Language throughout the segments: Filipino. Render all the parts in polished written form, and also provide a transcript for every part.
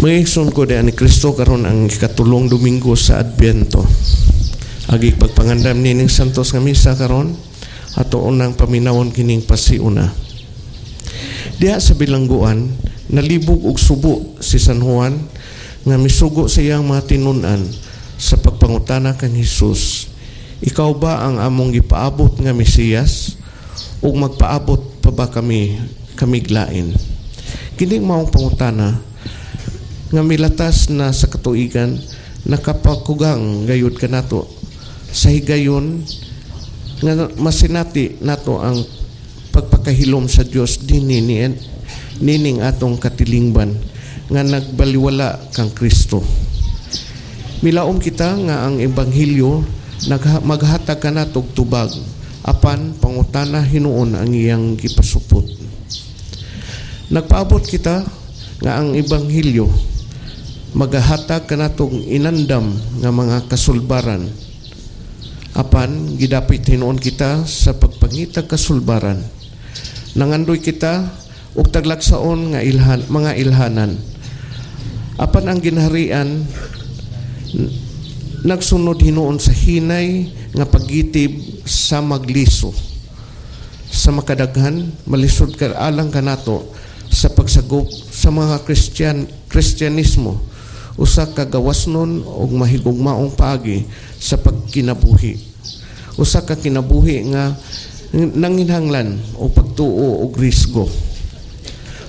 Mayigsoon ko di ani Kristo karon ang ikatulong Domingo sa Adbyento. Agi pagpangandam nining santos nga misa karon ato unang paminawon kining pasiuna. Diha sa bilangguan nalibog og subo si San Juan nga misugo sa iyang mga tinun-an sa pagpangutana kan Hesus. Ikaw ba ang among gipaabot nga Mesiyas ug magpaabot pa ba kami kamiglain? Kining maong pangutana nga milatas na sa katuigan nakapakugang gayud kanato sa higayon nga masinati nato ang pagpakahilom sa Dios nining atong katilingban nga nagbaliwala kang Kristo. Milaom kita nga ang ebanghelyo maghatag kanatog tubag apan pangutana hinuon ang iyang gipasupot. Nagpaabot kita nga ang ebanghelyo magahatag kanatong inandam nga mga kasulbaran apan gidapit hinuon kita sa pagpangitag kasulbaran nangandoy kita og taglagsaon nga mga ilhanan apan ang ginharian nagsunod hinuon sa hinay nga paggitib sa magliso sa makadaghan malisod ka alang kanato sa pagsagop sa mga Kristyanismo usa ka gawasnon og mahigugmaong paagi sa pagkinabuhi. Usa ka kinabuhi nga nanginhanglan o pagtuo og risgo.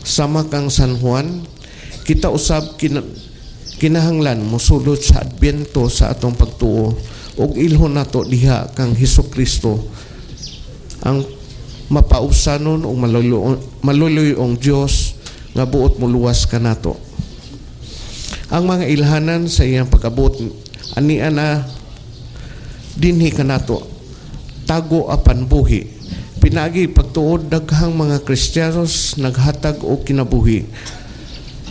Sama kang San Juan, kita usab kinahanglan mosulod sa Adbyento sa atong pagtuo og ilhon nato diha kang Hesukristo ang mapausanon o maluluyong Diyos nga buot muluwas kanato. Ang mga ilhanan sa iyang pag-abot ania na dinhi kanato tago apan buhi. Pinagi pagtuod daghang mga Kristiyanos naghatag og kinabuhi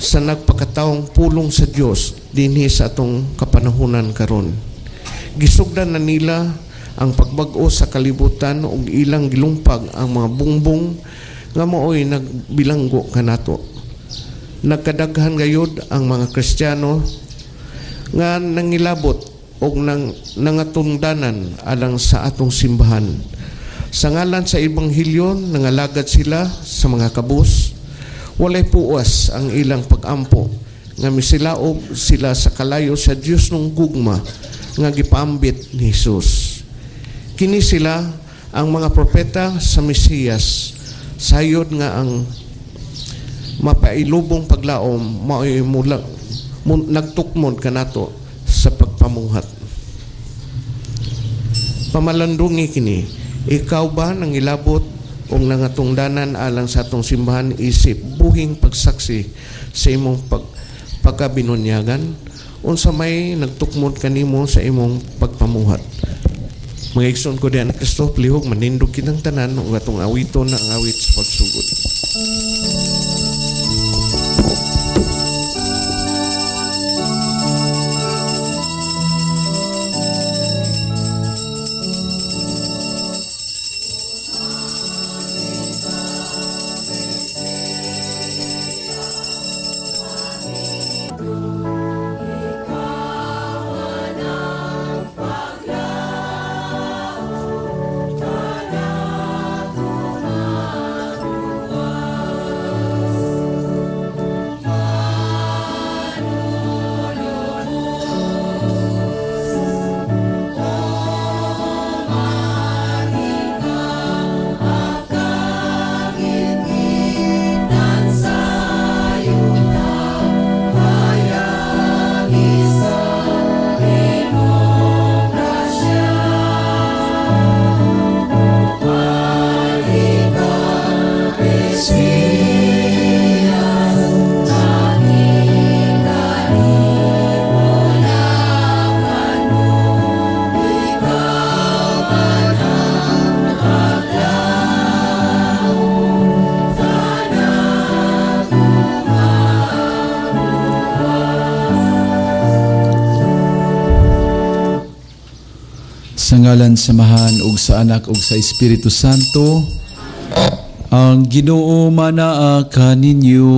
sa nagpakataong pulong sa Dios dinhi sa atong kapanahunan karon. Gisugdan na nila ang pagbag-o sa kalibutan ug ilang gilumpag ang mga bungbong nga maoy nagbilanggo kanato. Nagkadaghan gayud ang mga Kristiyano nga nangilabot og nangatungdanan alang sa atong simbahan. Sa ngalan sa ebanghelyo nangalagad sila sa mga kabus. Walay puwas ang ilang pag-ampo nga misilaog sila sa kalayo sa Dios nung gugma nga gipaambit ni Hesus. Kini sila ang mga propeta sa Mesiyas sayod nga ang mapailubong paglaom mao'y nagtukmod kanato sa pagpamuhat. Pamalandungi kini, ikaw ba nang ilabot o nangatungdanan alang sa atong simbahan isip buhing pagsaksi sa imong pagkabinunyagan unsa may nagtukmod kanimo sa imong pagpamuhat. Mga igsoon ko diyan Kristo plihog manindog kitang tanan ug atong awiton na ang awit sa pagsugod. Sa ngalan samahan ug sa Anak ug sa Espiritu Santo, ang Ginoo manaa kaninyo.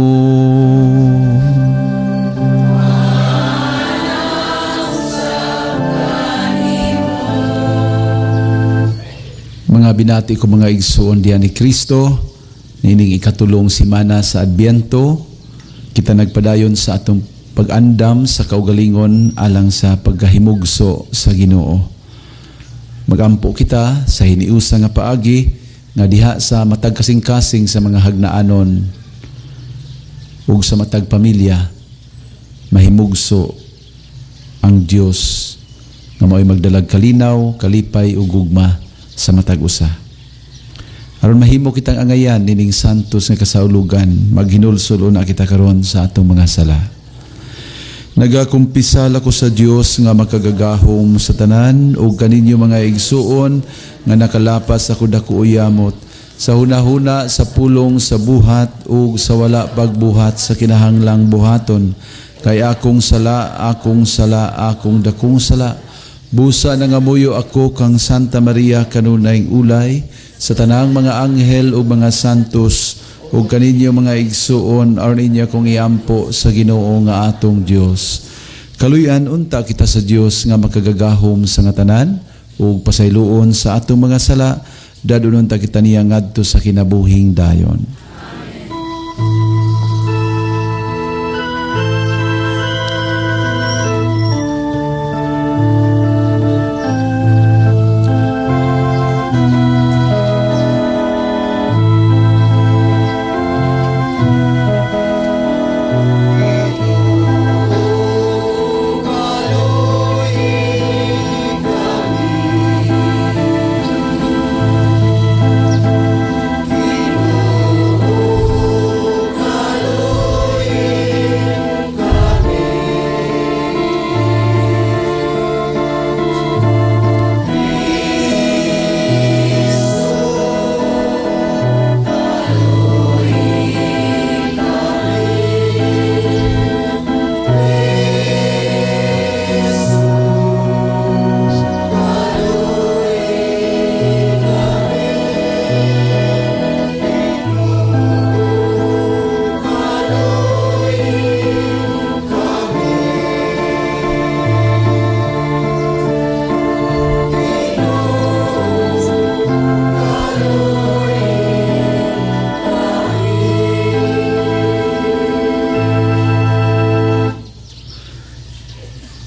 binati ko mga igsoon diyan ni Kristo, nining ikatulong simana sa Adbyento, kita nagpadayon sa atong pag-andam sa kaugalingon alang sa pagkahimugso sa Ginoo. Magampo kita sa hiniusa nga paagi nga diha sa matag kasing-kasing sa mga hagnaanon ug sa matag pamilya mahimugso ang Dios nga mao'y magdalag kalinaw, kalipay ug gugma sa matag usa. Aron mahimo kitang angayan nining santos nga kasaulugan, maghinulsol una kita karon sa atong mga sala. Nagakumpisal ako sa Dios nga makagagahom sa tanan ug kaninyo mga igsuon nga nakalapas ako dako uyamot sa hunahuna sa pulong sa buhat ug sa wala pagbuhat sa kinahanglang buhaton kay akong sala, akong dakong sala. Busa nangamuyo ako kang Santa Maria kanunayng ulay sa tanang mga anghel ug mga santos ug kaninyo mga igsuon aron inyo kong iampo sa Ginoo nga atong Dios. Kaluyan unta kita sa Dios nga makagagahom sa nga tanan ug pasayloon sa atong mga sala dadunon ta kita niya ngadto sa kinabuhing dayon.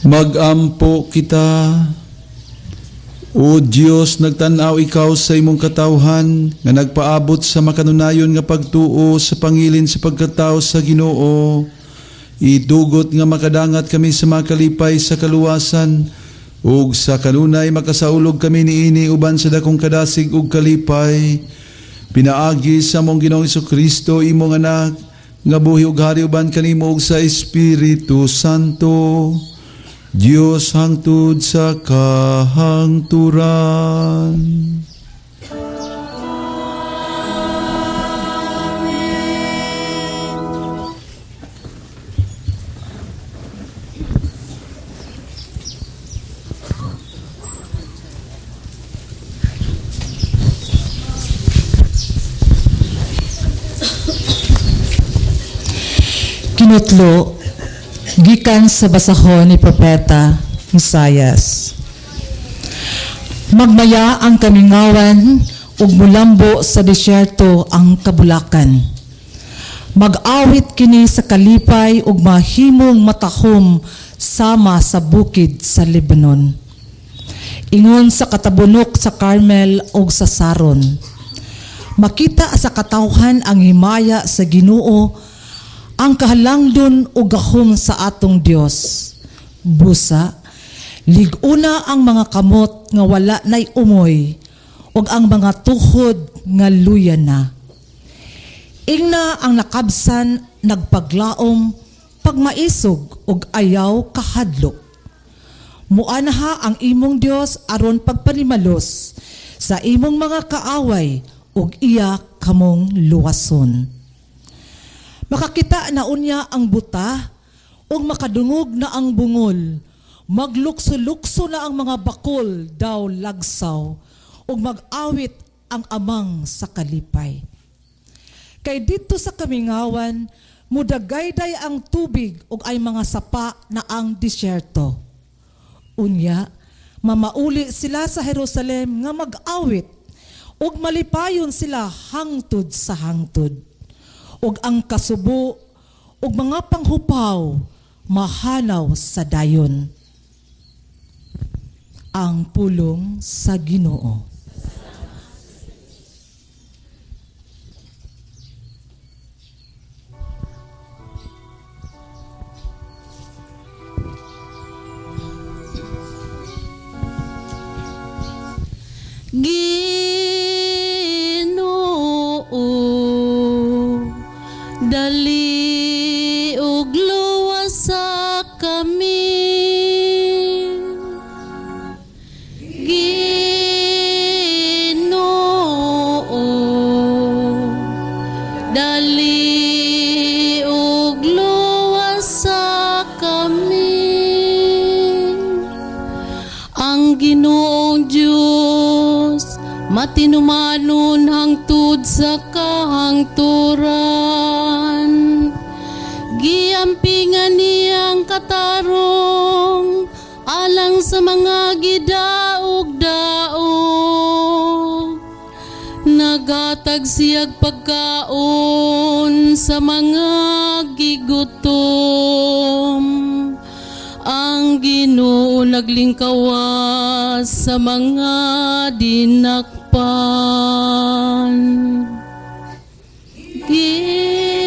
Magampo kita, O Diyos, nagtanaw ikaw sa imong katawhan, nga nagpaabot sa makanunayon nga pagtuo sa pangilin sa pagkatao sa Ginoo. Idugot nga makadangat kami sa makalipay sa kaluwasan, ug sa kanunay makasaulog kami niini uban sa dakong kadasig ug kalipay. Pinaagi sa mong Ginoong Jesucristo, imong anak, nga buhi ug hari uban kanimo ug sa Espiritu Santo, Diyos hangtod sa kahangturan. Kinutlo, gikan sa basahon ni Propeta Isaias. Magmaya ang kamingawan ug mulambo sa disyerto ang kabulakan. Mag-awit kini sa kalipay ug mahimong matahom sama sa bukid sa Lebanon. Ingon sa katabunok sa Carmel ug sa Saron. Makita sa katawhan ang himaya sa Ginoo, ang kahalangdon o gahom sa atong Dios. Busa, liguna ang mga kamot nga wala nay umoy, ug ang mga tuhod nga luya na. Ingna ang nakabsan nagpaglaom, pagmaisog ug ayaw kahadlok. Muanaha ang imong Dios aron pagpanimalos sa imong mga kaaway ug iya kamong luwason. Makakita na unya ang buta, o makadungog na ang bungol, maglukso-lukso na ang mga bakol daw lagsaw, o mag-awit ang amang sa kalipay. Kay dito sa kamingawan, mudagayday ang tubig o ay mga sapa na ang disyerto. Unya, mamauli sila sa Jerusalem nga mag-awit, ug malipayon sila hangtod sa hangtod. Ug ang kasubo ug mga panghupaw mahanaw sa dayon. Ang pulong sa Ginoo. Ginoo, dali ug luwas sa kami. Ginoo, dali ug luwas sa kami. Ang Ginoong Diyos matinumanon hangtod sa kahangturan. Giampingan niyang katarong alang sa mga gidaog-daog. Naghatag siyag pagkaon sa mga gigutom. Ang Ginoo naglingkawas sa mga dinakpan. Ginoo,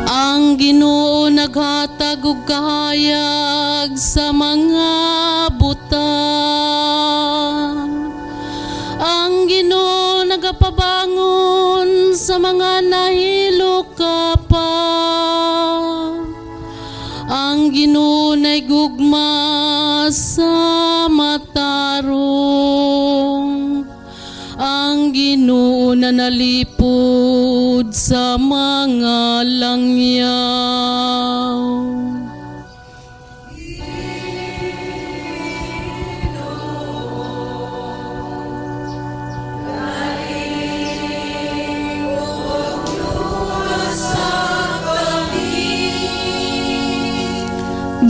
ang Ginoo naghatag og kahayag sa mga buta. Ang Ginoo nagapabangon sa mga nahilo ka pa. Ang Ginoo naigugma sa matarong. Ang Ginoo nanalipod sa mga langyaw.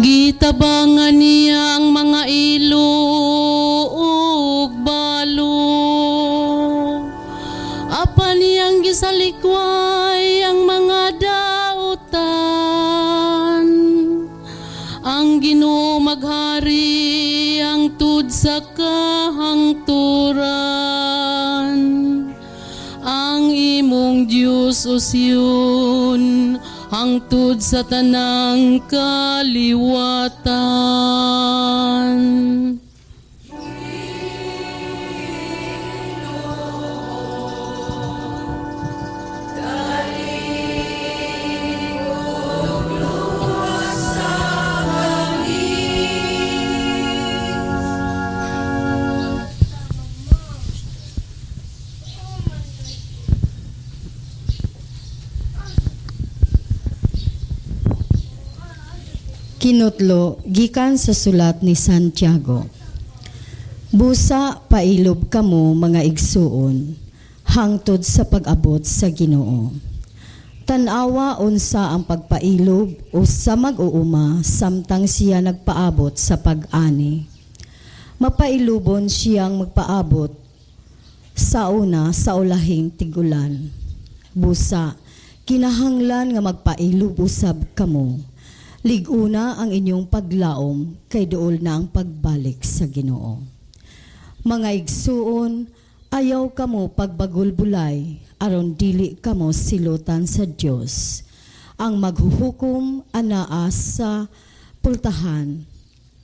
Gitabangan niya ang mga ilo ug balo. Apan niyang gisalikway ang mga dautan. Ang Ginoo maghari hangtod sa kahangturan. Ang imong Dios o Sion hangtod sa tanang kaliwatan. Kinutlo, gikan sa sulat ni Santiago. Busa pailob kamo mga igsuon, hangtod sa pag-abot sa Ginoo. Tanawa unsa ang pagpailob o sa mag-uuma samtang siya nagpaabot sa pag-ani. Mapailubon siyang magpaabot sa una sa ulahing tigulan. Busa, kinahanglan nga magpailob usab kamo. Liguna ang inyong paglaom kay duol na ang pagbalik sa Ginoo. Mga igsuon, ayaw kamo pagbagulbulay aron dili kamo silutan sa Dios. Ang maghuhukom anaa sa pultahan.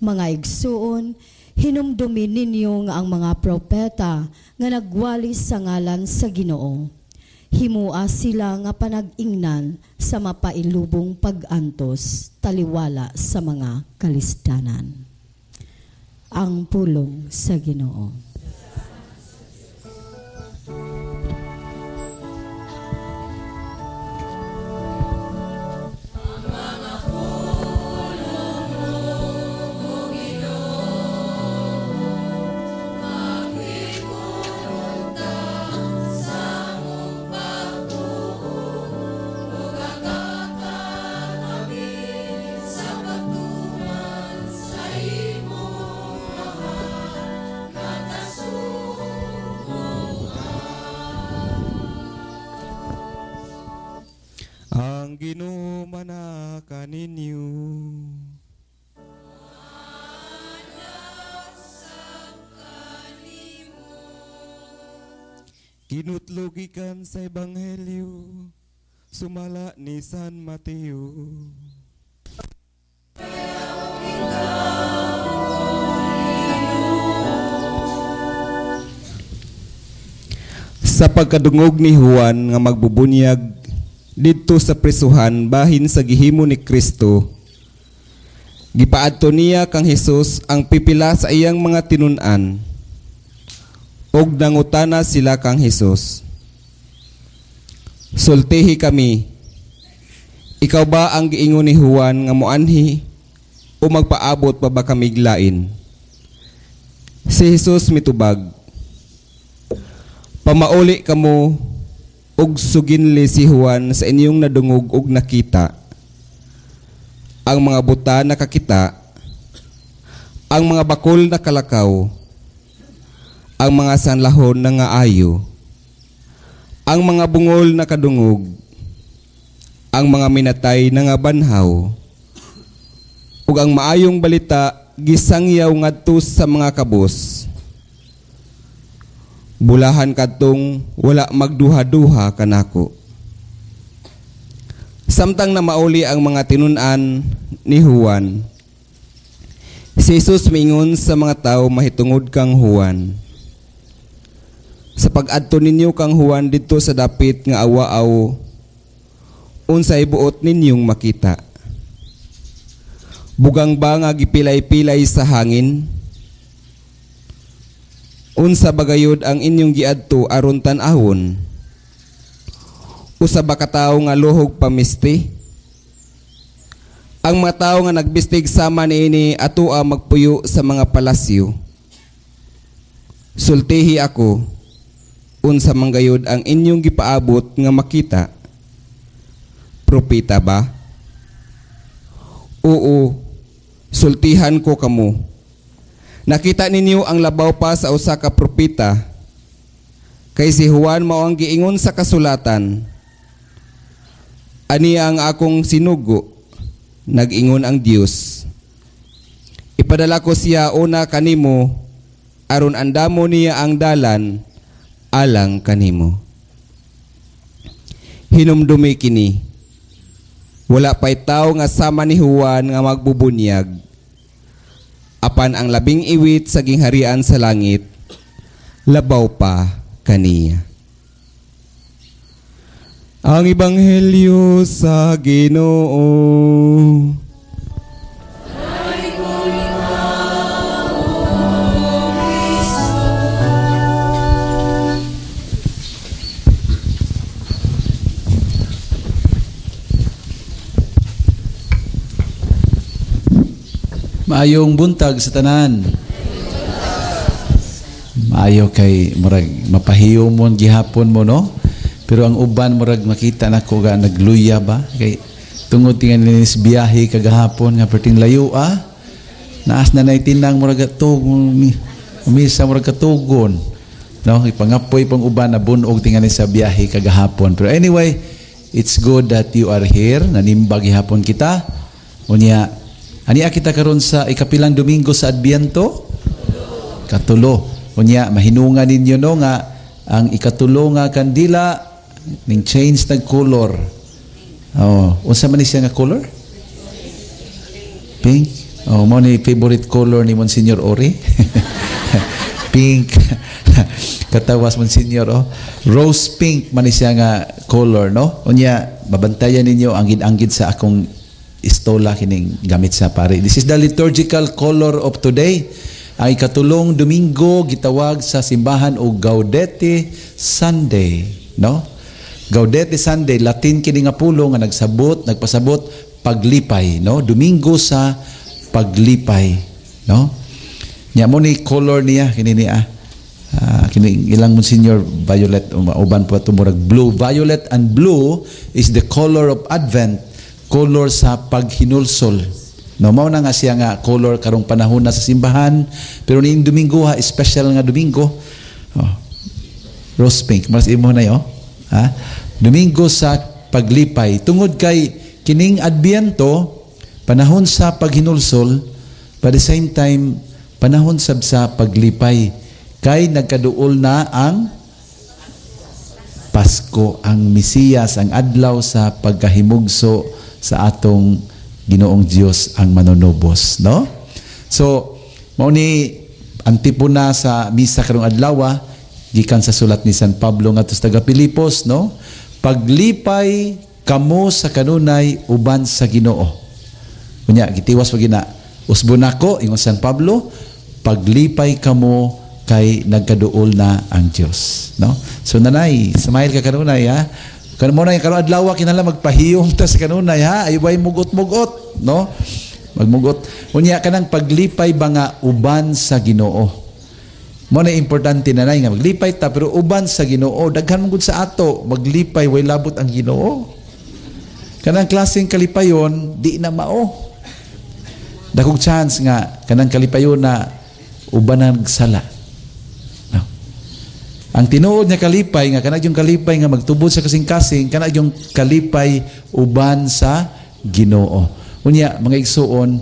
Mga igsuon, hinumdumin ninyo nga ang mga propeta nga nagwalis sa ngalan sa Ginoo. Himua sila nga panag-ingnan sa mapailubong pag-antos taliwala sa mga kalisdanan. Ang pulong sa Ginoo. Ginoo, Kinutlogikan sa Ebanghelyo, sumala ni San Mateo. Sa pagkadungog ni Juan nga magbubunyag didto sa presuhan bahin sa gihimo ni Kristo, gipaadto niya kang Hesus ang pipila sa iyang mga tinun-an, og nangutana sila kang Hesus, "Sultihi kami, ikaw ba ang giingon ni Juan nga moanhi o magpaabot pa ba kami lain?" Si Hesus mitubag, "Pamauli kamo og suginli si Juan sa inyong nadungog og nakita. Ang mga buta nakakita, ang mga bakol nakalakaw, ang mga sanlahon na ngaayo, ang mga bungol nakadungog, ang mga minatay na nga banhaw, ug ang maayong balita gisangyaw ngadto sa mga kabos. Bulahan kadtong wala magduha-duha kanako." Samtang na mauli ang mga tinun-an ni Juan, si Jesus mingon sa mga tao mahitungod kang Juan, "Sa pag-adto ninyo kang Juan didto sa dapit nga awa-aw, unsay buot ninyong makita? Bugang ba nga gipilay-pilay sa hangin? Unsa bagayod ang inyong giadto aron tan-ahon? Usa ba ka tawo nga luhog pamisti? Ang mga tawo nga nagbistig sama niini atoa magpuyo sa mga palasyo. Sultihi ako, unsa man gayod ang inyong gipaabot nga makita? Propeta ba? Oo, sultihan ko kamo. Nakita ninyo ang labaw pa sa usa ka propeta, kay si Juan mao ang giingon sa kasulatan, ani ang akong sinugo, nag-ingon ang Dios. Ipadala ko siya una kanimo, aron andamo niya ang dalan alang kanimo. Hinumdumi kini, wala pa'y tao nga sama ni Juan nga magbubunyag, apan ang labing iwit sa gingharian sa langit, labaw pa kaniya." Ang Ebanghelyo sa Ginoo. Maayong buntag sa tanan. Maayo kay murag mapahiyo mo gihapon mo, no? Pero ang uban murag makita nako ga nagluya ba kay tungod tingan ninis biyahe kagahapon nga perting layo naas na naitinang murag atog umisa murag katugon, no? Ipangapoy pang uban na bunog tingan sa biyahe kagahapon. Pero anyway, it's good that you are here. Nanimbag gihapon kita. Unya ania kita karon sa ikapilang Domingo sa Adbiento? Katulo. Unya mahinungan ninyo no nga ang ikatulo nga kandila ning change nag color. Oh, unsa man ni siya nga color? Pink. Oh, mo ni favorite color ni Monsignor Ori. Pink. Katawas Monsignor, oh. Rose pink man ni siya nga color, no? Unya babantayan ninyo ang gid sa akong istola kining gamit sa pare. This is the liturgical color of today. Ang ikatulong Domingo gitawag sa simbahan og Gaudete Sunday, no? Gaudete Sunday, Latin kini nga pulo nga nagpasabot paglipay, no? Domingo sa paglipay, no? Nya mo ni color niya kini niya. Kini ilang Monsignor violet uban po tumurag blue. Violet and blue is the color of Advent. Color sa paghinulsol. No, mao na nga siya nga color karong panahon na sa simbahan, pero ni Domingo special nga Domingo. Oh. Rose pink, mas imo na yo. Ha? Domingo sa paglipay. Tungod kay kining Adbiento, panahon sa paghinulsol, but at the same time panahon sab sa paglipay. Kay nagkaduol na ang Pasko, ang Mesiyas, ang adlaw sa pagkahimugso sa atong Ginoong Dios ang manunubos, no? So, mao ni antipuna sa misa karong adlaw, gikan sa sulat ni San Pablo ngadto sa taga Pilipos, no? Paglipay kamo sa kanunay uban sa Ginoo. Kunya gitiwas pag gina usbon nako ingon San Pablo, paglipay kamo kay nagkaduol na ang Dios, no? So nanay, samail ka kanunay, ha? Kano mo na yung karong adlaw kinahanglan magpahiyom ta sa kanunay, ha? Ay way mugot-mugot, no? Magmugot. Unya kanang paglipay ba nga uban sa Ginoo. Mo na importante nanay nga maglipay ta pero uban sa Ginoo. Daghan man gud sa ato maglipay way labot ang Ginoo. Kanang klaseng kalipayon di na mao. Dakog chance nga kanang kalipayon na uban ang sala. No. Ang tinuod nga kalipay nga kanang yung kalipay nga magtubod sa kasing-kasing kanang yung kalipay uban sa Ginoo. Unya mga igsuon,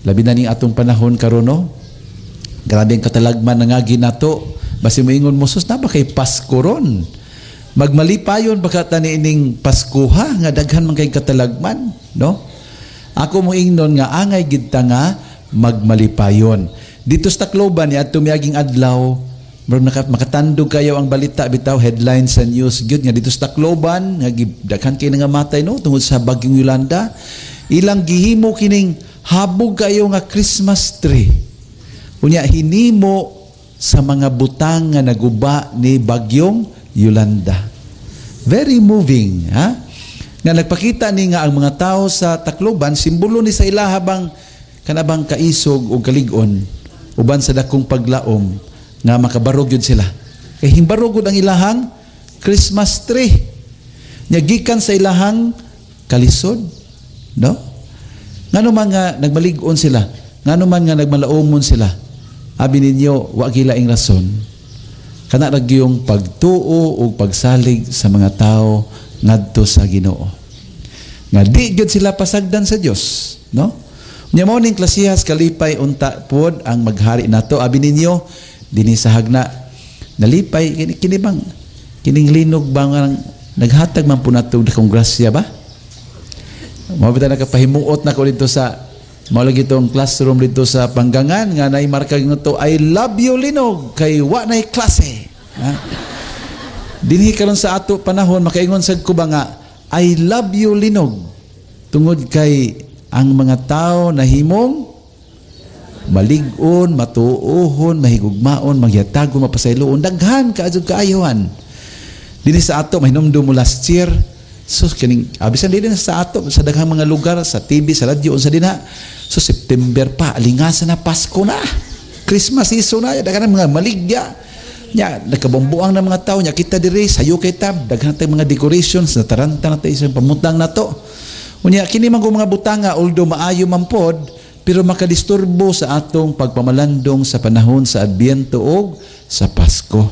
labi na ning atong panahon karon, no? Grabe ang katalagman nga ginato. Basi moingon mo sus na ba kay Pasko ron? Magmalipayon baka tani ining Paskuha nga daghan man kay katalagman, no? Ako mo ingnon nga angay gid ta nga magmalipayon. Dito sa Tacloban ni adto miaging adlaw, makatandog kayo ang balita bitaw headlines sa news gyud nga dito sa Tacloban nga daghan kay nga matay, no, tungod sa bagyong Yolanda. Ilang gihimo kining habog kayo nga Christmas tree. Unya hinimo sa mga butang nga naguba ni bagyong Yolanda. Very moving, ha? Nga nagpakita ni nga ang mga tao sa Tacloban simbolo ni sa ila habang kanabang kaisog o kalig-on uban sa dakong paglaom nga makabarog yun sila. Kay himbarog ang ilahang Christmas tree. Nya gikan sa ilahang kalisod, no? Ngano man nga nagmalig-on sila, ngano man nga nagmalaomon sila, abi ninyo wa gilaing rason kana ra gyung pagtuo o pagsalig sa mga tao ngadto sa Ginoo. Nga di gyud sila pasagdan sa Dios, no? Nya mao ning klasihas kalipay unta pod ang maghari nato, abi ninyo dinhi sa hagna nalipay kini bang kining linog bang naghatag man po nato dakong grasya ba? Mabita nakapahimuot na ko dito sa maulag itong classroom dito sa Panggangan nga naimarkag nga to I love you linog kay wa nay klase, ha? Dinhi karon sa ato panahon makaingon sad ko ba nga I love you linog tungod kay ang mga tao nahimong malig-on, matuohon, mahigugmaon, magyatagon, mapasayloon, daghan kaadto kaayohan. Dinhi sa ato mahinumdum mo last year. So kining abisan din sa ato sa daghang mga lugar sa TV, sa radyo unsa dinha. So September pa alingasan na Pasko na. Christmas season na daghan mga maligya. Nya nakabombuang na mga tao nya kita diri sayo kay tab daghan tay mga decorations na taranta na tay isang pamutang nato. Unya kini man mga butanga although maayo man pod pero makadisturbo sa atong pagpamalandong sa panahon sa Adbyento o sa Pasko.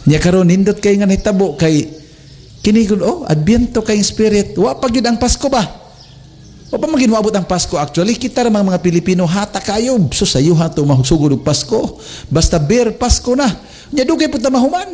Nya karon nindot kay nga nahitabo kay kini kun Adbyento kay spirit wa pa gyud ang Pasko ba? Wa pa magin maabot ang Pasko actually kita ra mga Pilipino hata kayo so sayo hato mahusugod og Pasko basta bear Pasko na. Nya dugay pud ta mahuman.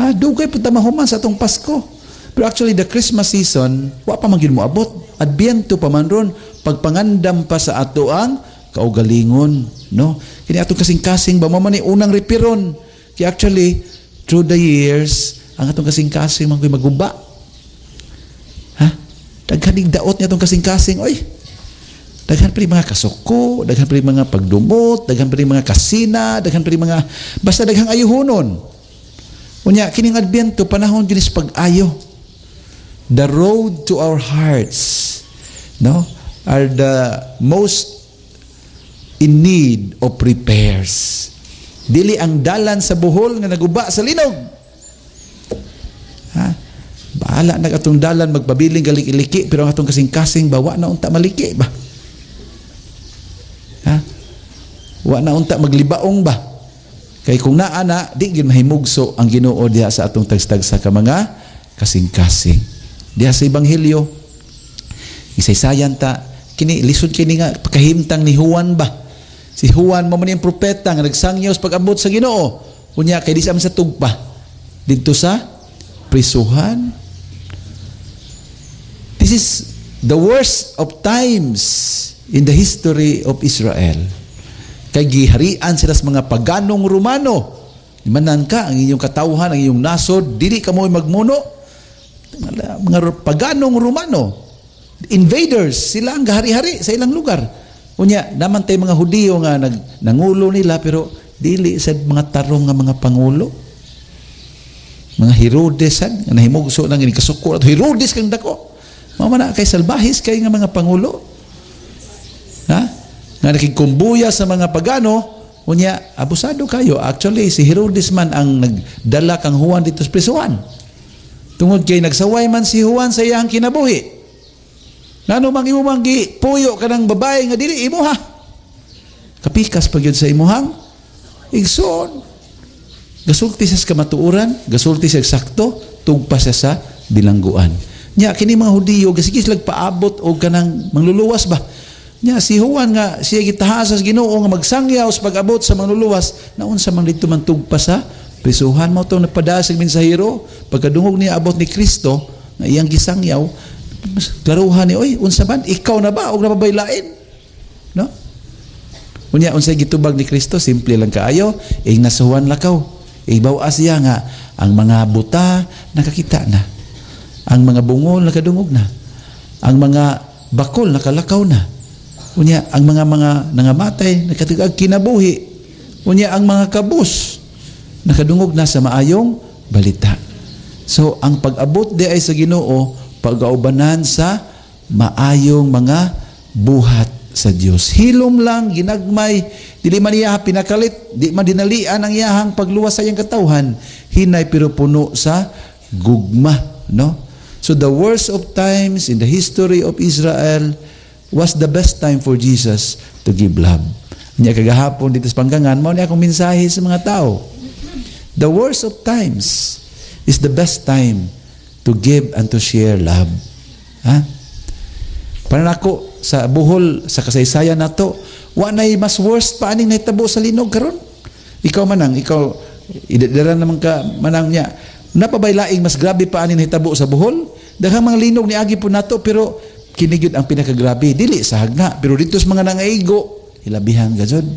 Ha, dugay pud ta mahuman sa atong Pasko. Pero actually the Christmas season wa pa magin moabot. Adbyento pa man ron pagpangandam pa sa ato ang kaugalingon, no? Kini atong kasing-kasing ba man ni unang repiron. Kaya actually through the years ang atong kasing-kasing man koy maguba. Ha? Daghan daot niya atong kasing-kasing, oy. Daghan pa rin mga kasuko, daghan pa rin mga pagdumot, daghan pa rin mga kasina, daghan pa rin mga basta daghang ayuhonon. Unya kining Adbyento panahon gyud sa pag-ayo. The road to our hearts, no, are the most in need of repairs. Dili ang dalan sa buhol nga naguba sa linog. Ha? Bahala na atong dalan magpabiling galiki-liki pero ang atong kasing-kasing bawa na unta maliki ba? Ha? Wa na unta maglibaong ba? Kay kung naa na di gyud mahimugso ang Ginoo diha sa atong tagstagsa ka mga kasing-kasing. Diha sa ebanghelyo isaysayan ta kini lisod kini nga pagkahimtang ni Juan ba? Si Juan mo man yung propeta nga nagsangyaw pag-abot sa Ginoo. Unya kay di sa tugpa didto sa prisuhan. This is the worst of times in the history of Israel. Kay giharian sila sa mga paganong Romano. Manan ka, ang inyong katawhan, ang inyong nasod, dili ka mo magmuno. Mga paganong Romano. Invaders, sila ang gahari-hari sa ilang lugar. Unya, naman tayo mga Hudiyo nga nangulo nila, pero dili sa mga tarong nga mga pangulo. Mga Herodes, nga nahimugso ng inikasuko, at Herodes kang dako. Mamana kay salbahis kay nga mga pangulo. Ha? Nga nakigkumbuya sa mga pagano, unya, abusado kayo. Actually, si Herodes man ang nagdala kang Juan dito sa prisuhan. Tungod kay nagsaway man si Juan sa iyang kinabuhi. Ngano mang imong puyo ka ng babae nga dili imuha. Kapikas pa gyud sa imuhang igsoon. Gasulti sa kamatuoran, gasulti sa eksakto, tugpa siya sa bilangguan. Nya kini mga Hudiyo gasigi sila paabot og kanang mangluluwas ba. Nya si Juan nga siya gitahasas Ginoo nga magsangyaw sa pag-abot sa mangluluwas, naunsa man didto man tugpa sa prisuhan mo to napadasig mensahero pagkadungog niya abot ni Kristo nga iyang gisangyaw. Klaruhan ni, oy, unsa man ikaw na ba og napabaylain? No? Unya unsay gitubag ni Kristo, simple lang kaayo, nasuhan lakaw. Ibawas siya nga ang mga buta nakakita na. Ang mga bungol nakadungog na. Ang mga bakol nakalakaw na. Unya ang mga nangamatay nakatigag kinabuhi. Unya ang mga kabus nakadungog na sa maayong balita. So ang pag-abot di ay sa Ginoo pag-aubanan sa maayong mga buhat sa Dios. Hilom lang ginagmay, dili man iya pinakalit, di man dinalian ang iyahang pagluwas sa iyang katawhan, hinay pero puno sa gugma, no? So the worst of times in the history of Israel was the best time for Jesus to give love. Niya kagahapon dito sa Panggangan, mao ni akong mensahe sa mga tao. The worst of times is the best time to give and to share love. Ha? Para nako sa buhol sa kasaysayan nato, wa nay mas worst pa aning nahitabo sa linog karon. Ikaw manang, ikaw idadara naman ka manang niya. Napabaylaing mas grabe pa aning nahitabo sa buhol. Daghang mga linog ni agi po nato pero kini gyud ang pinakagrabe dili sa hagna pero dito sa mga nangaigo hilabihan gajud.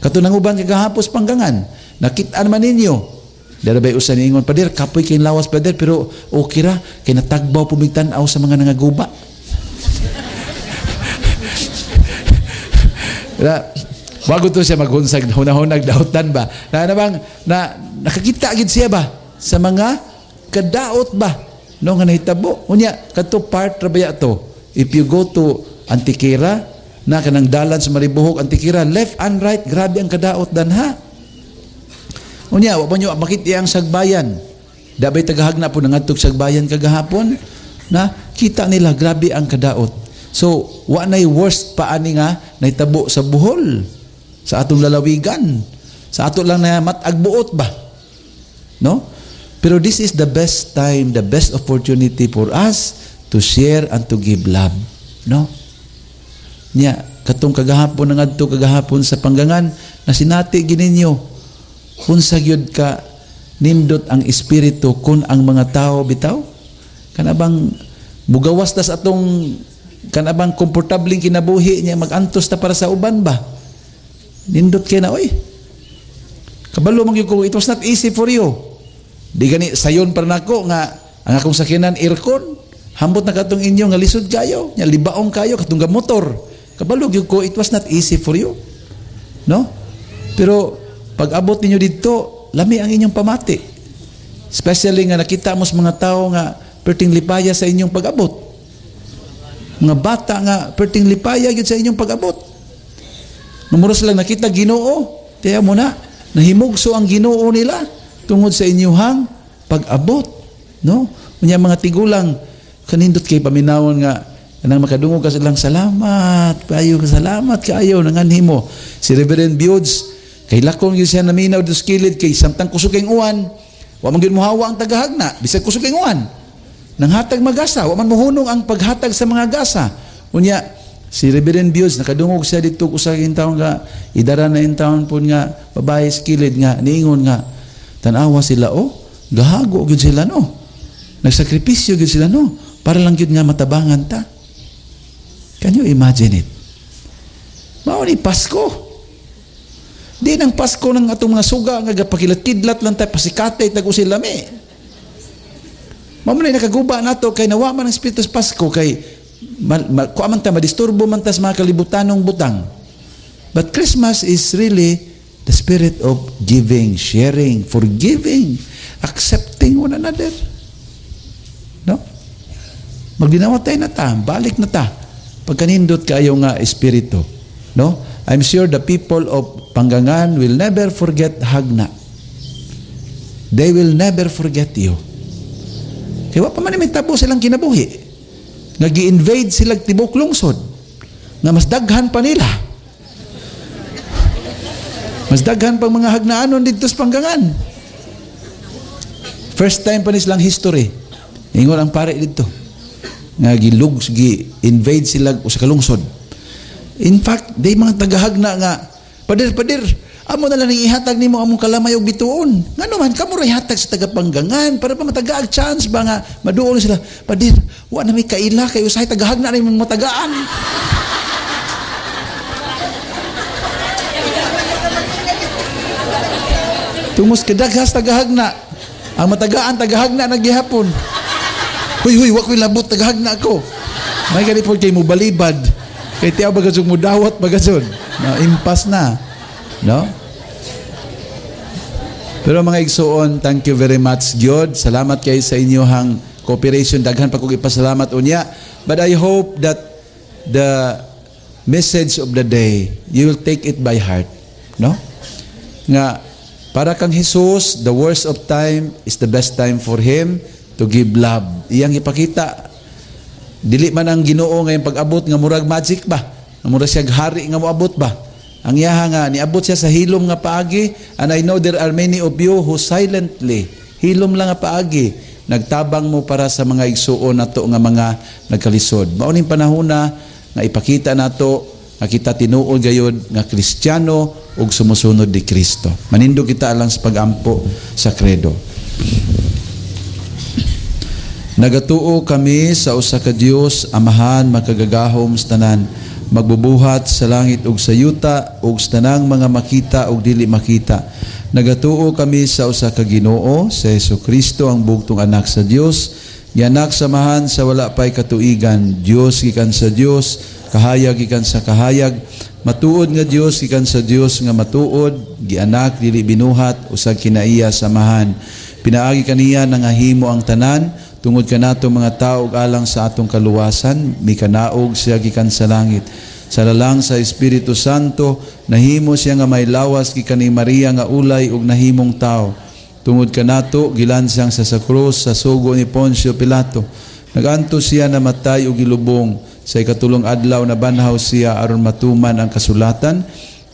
Katunang uban kagahapos Panggangan, nakit-an man ninyo. Darabay usa niingon pader kapoy kay lawas pader pero okay ra kay natagbaw pumigtan-aw sa mga nangaguba. Bago to siya maghunsag hunahunag dautan ba na bang na nakakita gid siya ba sa mga kadaot ba no nga nahitabo unya kadto part rabaya to if you go to Antikira na kanang dalan sa Maribohok Antikira left and right grabe ang kadaot danha unya wa man yo makit ang sagbayan dabay tagahagna po nangadtog sagbayan kagahapon na kita nila grabe ang kadaot. So wa nay worst pa ani nga nahitabo sa Bohol sa atong lalawigan sa ato lang na matagbuot ba no. Pero this is the best time, the best opportunity for us to share and to give love. No? Nya, katong kagahapon nangadto kagahapon sa Panggangan, na sinati gininyo, unsa gyud ka nindot ang espiritu kun ang mga tao bitaw? Kanabang mugawas tas atong kanabang komportabling kinabuhi niya magantos ta para sa uban ba? Nindot kay na, oy. Kabalo man gyud ko, it was not easy for you. Di gani sayon para nako nga ang akong sakyanan aircon hambot na katong inyo nga lisod kayo nya libaong kayo katong motor kabalog gyud ko it was not easy for you no pero pag abot ninyo didto lami ang inyong pamati especially nga nakita mo sa mga tao nga perting lipaya sa inyong pag-abot mga bata nga perting lipaya gyud sa inyong pag-abot numeros lang nakita Ginoo tiya mo na nahimugso ang Ginoo nila tungod sa inyuhang pag-abot no unya mga tigulang kanindot kay paminawon nga kanang makadungog ka silang salamat kaayo nanganhimo si Reverend Biods kay lakon gyud siya naminaw dos kilid kay samtang kusog kay uwan wa man gyud mohawa ang tagahagna bisag kusog kay uwan nang hatag magasa wa man mohunong ang paghatag sa mga gasa unya si Reverend Biods nakadungog siya dito usa ka taon nga idara na in taon pun nga babae skilid nga niingon nga tanawa sila Gahago gyud sila no. Nagsakripisyo gyud sila no. Para lang gyud nga matabangan ta. Can you imagine it? Mao ni Pasko. Di nang Pasko ng atong mga suga nga gapakilat-kidlat lang tayo pasikatay tago sila mi. Mao man nakaguba nato kay nawa man ang Espiritu sa Pasko kay kuha man ta madisturbo man ta sa mga kalibutanong butang. But Christmas is really the spirit of giving, sharing, forgiving, accepting one another. No? Magdinawatay na ta, balik na ta. Pagkanindot kayo nga espiritu. No? I'm sure the people of Panggangan will never forget Hagna. They will never forget you. Kaya pa man may tabo silang kinabuhi. Nga gi-invade sila tibok lungsod. Nga mas daghan pa nila. Mas daghan pang mga hagnaanon dito sa Panggangan. First time pa nilang history. Ingon ang pare dito. Nga gi-invade sila sa kalungsod. In fact, day mga tagahagna nga, padir, amo na lang ihatag nimo among kalamay og bituon. Ngano man kamo ra ihatag sa taga-Panggangan para pa mataga chance ba nga maduol sila. Padir, wa na may kaila kay usahay tagahagna na imong matagaan. Tungos kadaghas tagahagna. Ang matagaan tagahagna naggihapon. Huy, wa ko'y labot tagahagna ako. May ganipod kay mo balibad. Kay tiyaw bagasong mo dawat bagason. No, impas na. No? Pero mga igsuon, thank you very much, God. Salamat kayo sa inyong cooperation. Daghan pa kong ipasalamat unya. But I hope that the message of the day, you will take it by heart. No? Nga, para kang Jesus, the worst of time is the best time for Him to give love. Iyang ipakita. Dili man ang Ginoo ngayong pag-abot nga murag magic ba? Nga murag siya hari nga moabot ba? Ang iyaha nga, niabot siya sa hilom nga paagi, and I know there are many of you who silently, hilom lang nga paagi, nagtabang mo para sa mga igsuon nato nga mga nagkalisod. Mauning panahona nga ipakita nato nga kita tinuod gayud nga Kristiyano ug sumusunod ni Kristo. Manindo kita alang sa pag-ampo sa kredo. Nagatuo kami sa usa ka Dios, Amahan, makagagahom sa tanan, magbubuhat sa langit ug sa yuta ug sa tanang mga makita ug dili makita. Nagatuo kami sa usa ka Ginoo, sa Jesucristo, ang bugtong anak sa Dios, gianak samahan sa wala pay katuigan, Dios gikan sa Dios, kahayag gikan sa kahayag, matuod nga Dios gikan sa Dios nga matuod, gianak dili binuhat usag kinaiya samahan. Pinaagi kaniya nangahimo ang tanan, tungod kanato mga tao alang sa atong kaluwasan, mikanaog siya gikan sa langit. Sa lalang sa Espiritu Santo, nahimo siya nga may lawas gikan ni Maria nga ulay ug nahimong tao. Tungod kanato gilansang sa krus sa sugo ni Poncio Pilato. Naganto siya namatay ug gilubong. Sa ikatulong adlaw na banhaw siya aron matuman ang kasulatan.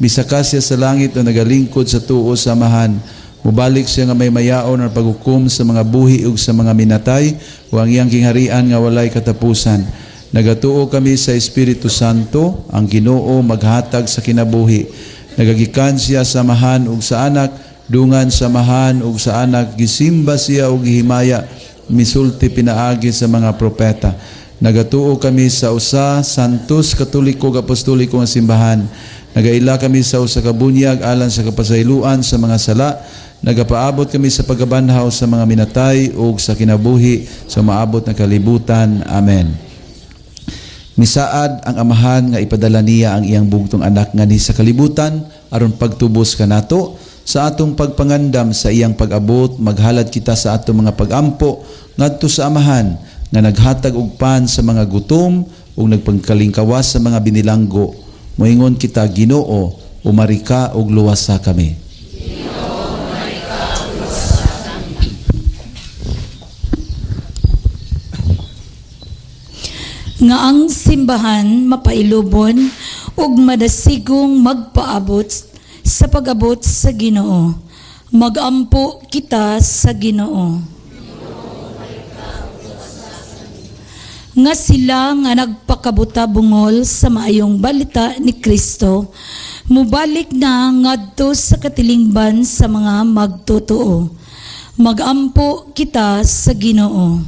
Misaka siya sa langit na nagalingkod sa tuo sa Amahan. Mubalik siya nga may mayaon ang paghukom sa mga buhi ug sa mga minatay o ang iyang kingharian nga walay katapusan. Nagatuo kami sa Espiritu Santo, ang Ginoo maghatag sa kinabuhi. Nagagikan siya sa Amahan ug sa Anak, dungan sa Amahan ug sa Anak, gisimba siya ug gihimaya, misulti pinaagi sa mga propeta. Nagatuo kami sa usa, santos, katoliko, apostoliko nga simbahan. Nagaila kami sa usa ka bunyag alang sa kapasayloan sa mga sala. Nagapaabot kami sa pagkabanhaw sa mga minatay ug sa kinabuhi sa maabot na kalibutan. Amen. Misaad ang Amahan nga ipadala niya ang iyang bugtong anak nga ni sa kalibutan aron pagtubos kanato sa atong pagpangandam sa iyang pag-abot. Maghalad kita sa atong mga pag-ampo ngadto sa Amahan nga naghatag og pan sa mga gutom ug nagpangkalingkawas sa mga binilanggo. Moingon kita, Ginoo, umarika ug luwasa kami. Nga ang simbahan mapailubon ug madasigong magpaabot sa pag-abot sa Ginoo. Magampo kita sa Ginoo. Nga sila nga nagpakabuta bungol sa maayong balita ni Kristo, mubalik na ngadto sa katilingban sa mga magtotoo. Magampo kita sa Ginoo.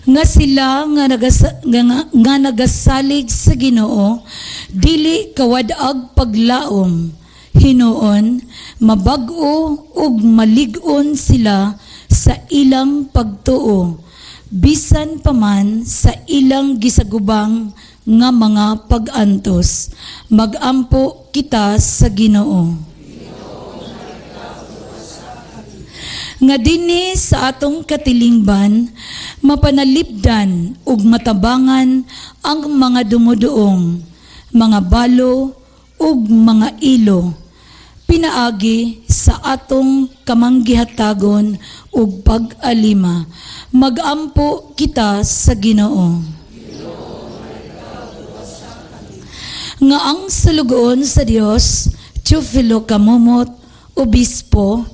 Nga sila nga nagasalig sa Ginoo, dili kawadag paglaom. Hinuon, mabag-o ug malig-on sila sa ilang pagtuo, bisan paman sa ilang gisagubang nga mga pag-antos. Magampo kita sa Ginoo. Nga dinhi sa atong katilingban, mapanalipdan ug matabangan ang mga dumuduong, mga balo ug mga ilo, pinaagi sa atong kamanggihatagon ug pag-alima. Magampo kita sa Ginoo. Nga ang salugoon sa Dios, Teofilo Kamumot, Obispo,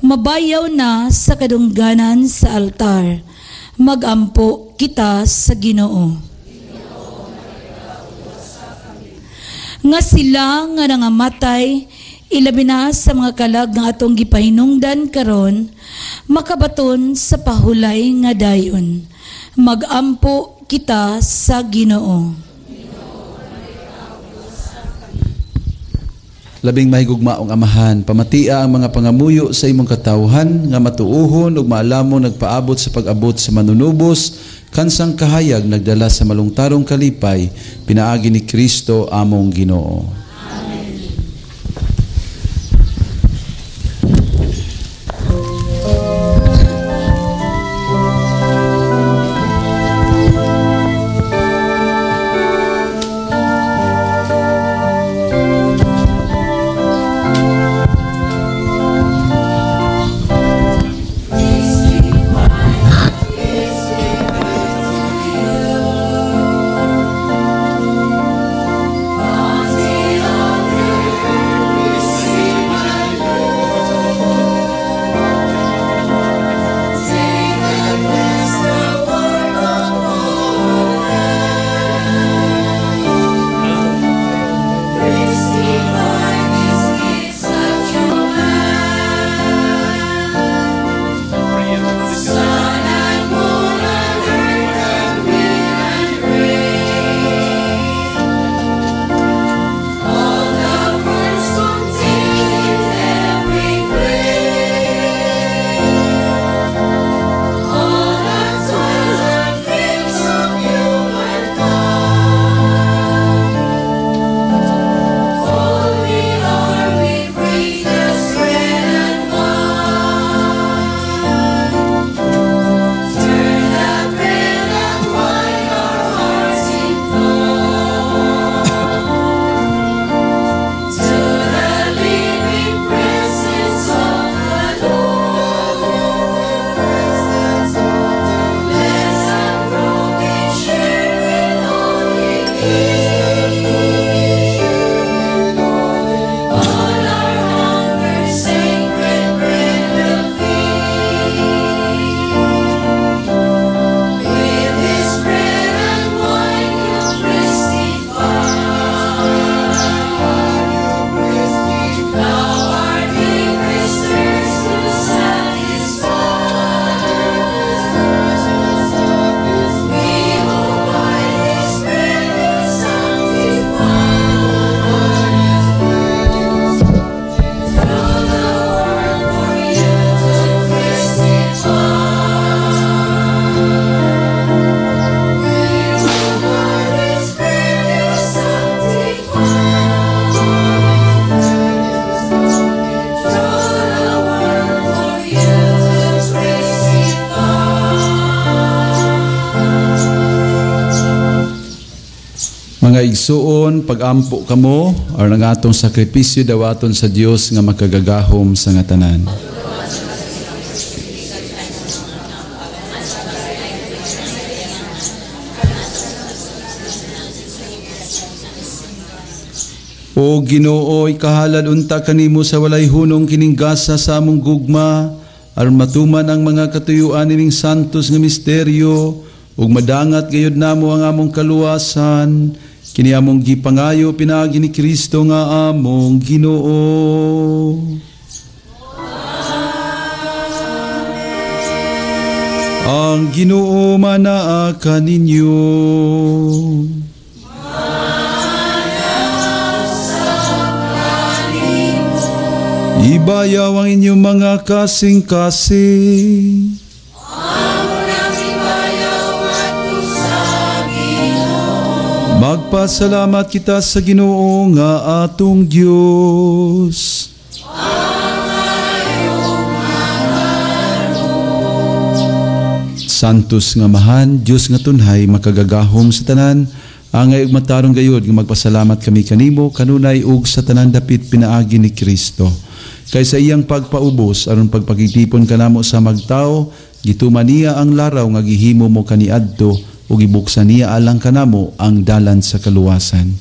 mabayaw na sa kadungganan sa altar. Magampo kita sa Ginoo. Nga sila nga nangamatay, ilabi na sa mga kalag nga atong gipahinungdan karon, makabaton sa pahulay nga dayon. Magampo kita sa Ginoo. Labing mahigugmaong Amahan, pamatia ang mga pangamuyo sa imong katawhan nga matuuhon ug maalamon nagpaabot sa pag-abot sa manunubos kansang kahayag nagdala sa malungtarong kalipay, pinaagi ni Kristo among Ginoo. Amen. Mga igsuon, pagampo kamo, aron ang atong sakripisyo dawaton sa Dios nga makagagahom sa nga tanan. O Ginoo, ikahalad unta kanimo sa walay hunong kininggasa sa among gugma, aron matuman ang mga katuyuan ning santos nga misteryo, ug madangat gayud namo ang among kaluwasan, kini among gipangayo pinaagi ni Kristo nga among Ginoo. Ang Ginoo manaa kaninyo. Ibayaw ang inyong mga kasing-kasing. Magpasalamat kita sa Ginoo nga atong Dios. Santos nga mahan, Dios nga tunhay, makagagahom sa tanan, angay ug matarong gayud nga magpasalamat kami kanimo kanunay ug sa tanan dapit pinaagi ni Kristo. Kay sa iyang pagpaubos aron pagpakitipon kanamo sa magtao, gituman niya ang laraw nga gihimo mo kaniadto ug gibuksan niya alang kanamo ang dalan sa kaluwasan.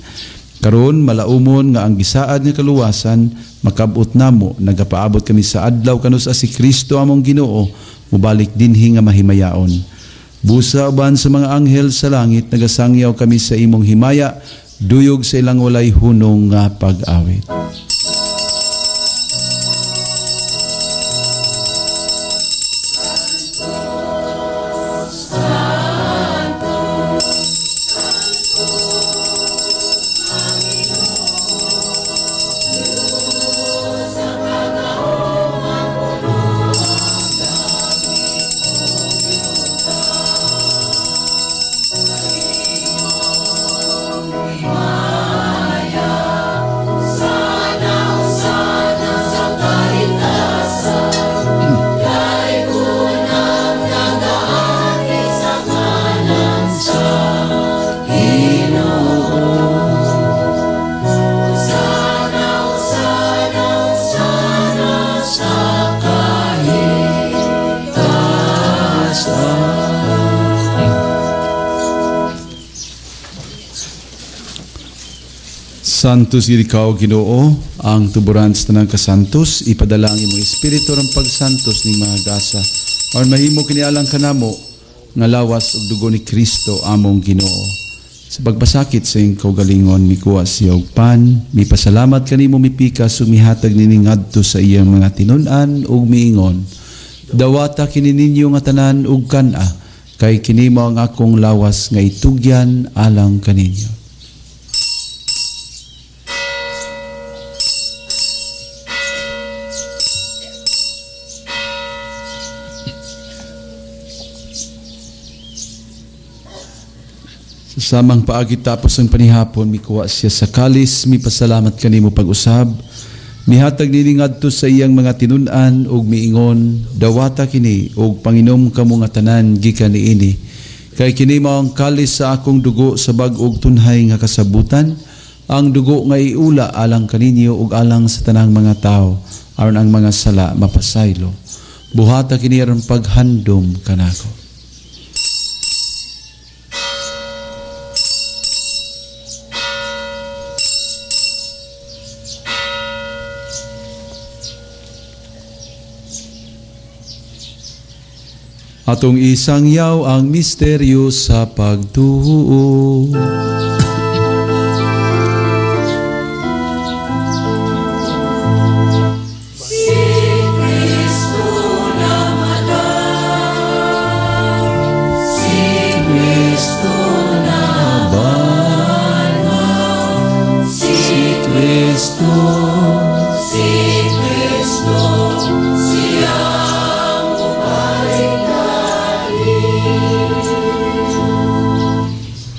Karon malaumon nga ang gisaad nga kaluwasan makabot namo, nagapaabot kami sa adlaw kanus si Kristo among Ginoo, mubalik dinhi nga mahimayaon. Busa uban sa mga anghel sa langit, nagasangyaw kami sa imong himaya, duyog sa ilang walay hunong nga pag-awit. Santos ikaw, Ginoo, ang tuburan sa tanang kasantos, ipadala ang imong espiritu ng pagsantos ning mga gasa, aron mahimo kinialang kanamo nga lawas ug dugo ni Kristo among Ginoo. Sa pagpasakit sa iyong kaugalingon, mikuha siya og pan, mipasalamat kanimo, mipikas ug mihatag nini ngadto sa iyang mga tinun-an ug miingon, dawata kini ninyo nga tanan ug kana, kay kini mao ang akong lawas nga itugyan alang kaninyo. Sa samang paagi tapos ang panihapon, mikuha siya sa kalis, mipasalamat kanimo pag-usab, mihatag nini ngadto sa iyang mga tinun-an ug miingon, dawata kini ug panginom kamo nga tanan gikan niini, kay kini mao ang kalis sa akong dugo sa bag-og tunhay nga kasabutan, ang dugo nga iula alang kaninyo ug alang sa tanang mga tao, aron ang mga sala mapasaylo. Buhata kini aron paghandom kanako. Atong isangyaw ang misteryo sa pagtuo. Si Kristo namatay, si Kristo nabangon, si Kristo, siyang mabalik.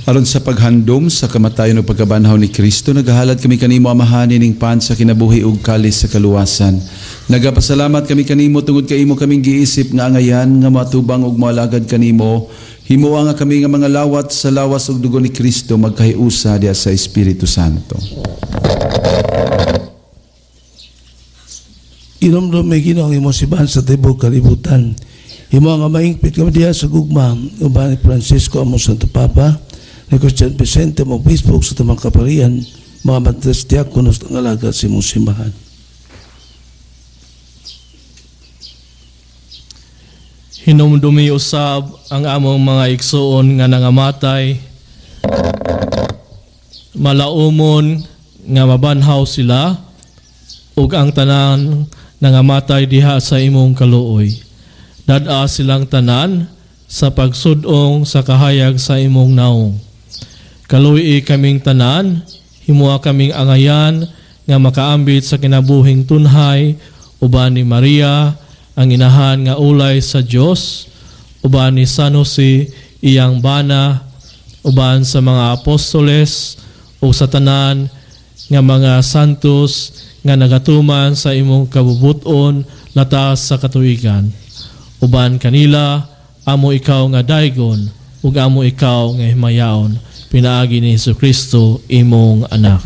Aron sa paghandom sa kamatayon o pagkabanhaw ni Kristo, nagahalad kami kanimo amahanin ning pan sa kinabuhi ug kalis sa kaluwasan. Nagapasalamat kami kanimo tungod kay imo kaming giisip nga angayan nga matubang ug moalagad kanimo. Himuwa nga kami nga mga lawat sa lawas ug dugo ni Kristo magkahiusa diha sa Espiritu Santo. Inomdom may Ginoo ang imong sibahan sa tibok kalibutan. Imo nga maingpit kami diha sa gugma uban ni Francisco among Santo Papa, ni Christian Vicente mong Facebook sa tamang kaparian, mga madres diakonos ng alaga sa imong simbahan. Hinumdumi usab ang among mga igsuon nga nangamatay, malaumon nga mabanhaw sila, ug ang tanan nangamatay diha sa imong kaluoy. Dada silang tanan sa pagsudong sa kahayag sa imong naong. Kaluwi kaming tanan, himua kaming angayan nga makaambit sa kinabuhing tunhay, uban ni Maria, ang inahan nga ulay sa Dios, uban ni San Jose, iyang bana, uban sa mga apostoles o sa tanan nga mga santos nga nagatuman sa imong kabubuton latas sa katuigan. Uban kanila, amo ikaw nga daygon, ug amo ikaw nga himayaon, pinaagi ni Jesucristo imong anak.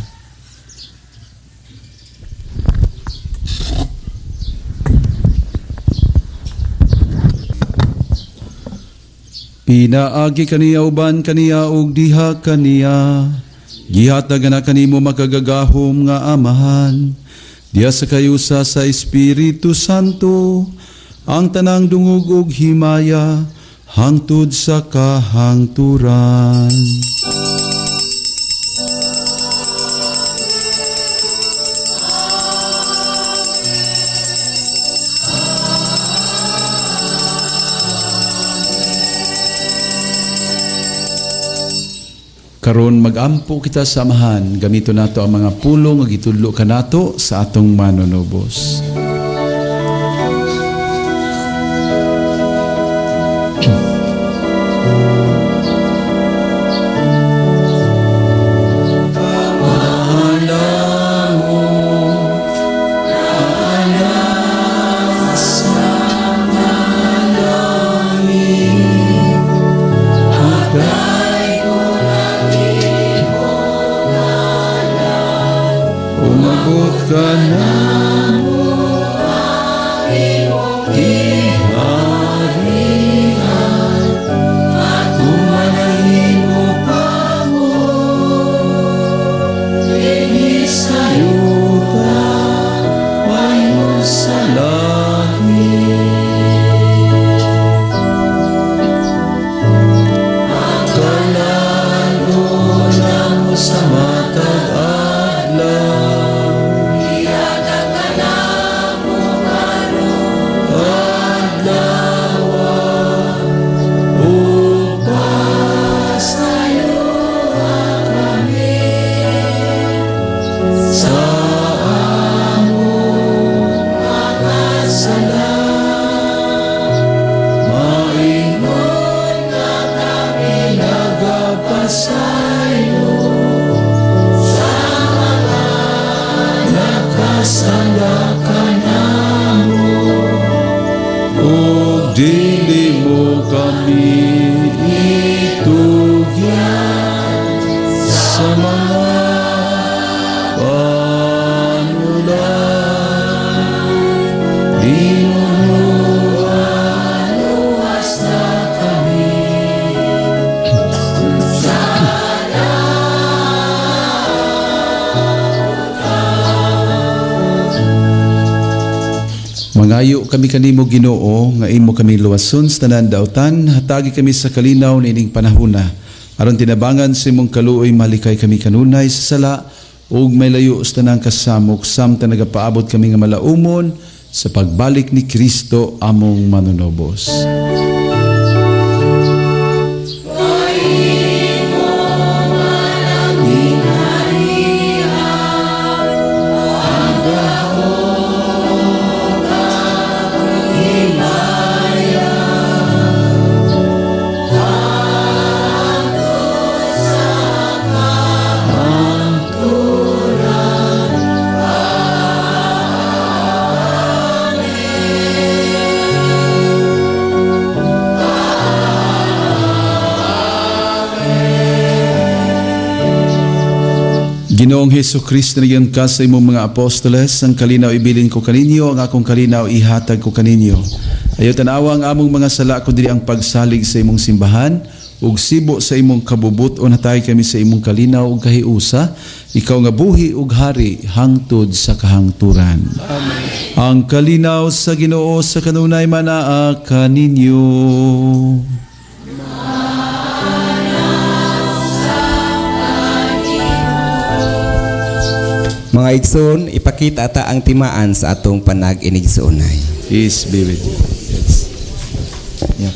Pinaagi kaniya uban kaniya ug diha kaniya. Gihatag na kanimo makagagahom nga amahan. Diya sa kayusa sa Espiritu Santo, ang tanang dungog ug himaya hangtod sa kahangturan. Karon magampo kita sa amahan, gamito nato ang mga pulong nga gitudlo kanato sa atong manunubos. Mangayo kami kanimo Ginoo nga imo kami luwason sa tanan daotan, hatagi kami sa kalinaw na ining panahona. Aron tinabangan sa imong kaluoy malikay kami kanunay sa sala ug may layo sa tanang kasamok samtang nagapaabot kami nga malaumon sa pagbalik ni Kristo among manunobos. Ginoong Hesus Kristo nagyan ka sa imong mga apostoles, ang kalinaw ibilin ko kaninyo, ang akong kalinaw ihatag ko kaninyo. Ayaw tanawa ang among mga sala kundi ang pagsalig sa imong simbahan, ug sibo sa imong kabubuton hatay kami sa imong kalinaw ug kahiusa, ikaw nga buhi ug hari hangtod sa kahangturan. Amen. Ang kalinaw sa Ginoo sa kanunay manaa kaninyo. Mga igsoon, ipakita ata ang timaan sa atong panag-inigsoonay. Peace be with you. Yes. Yeah.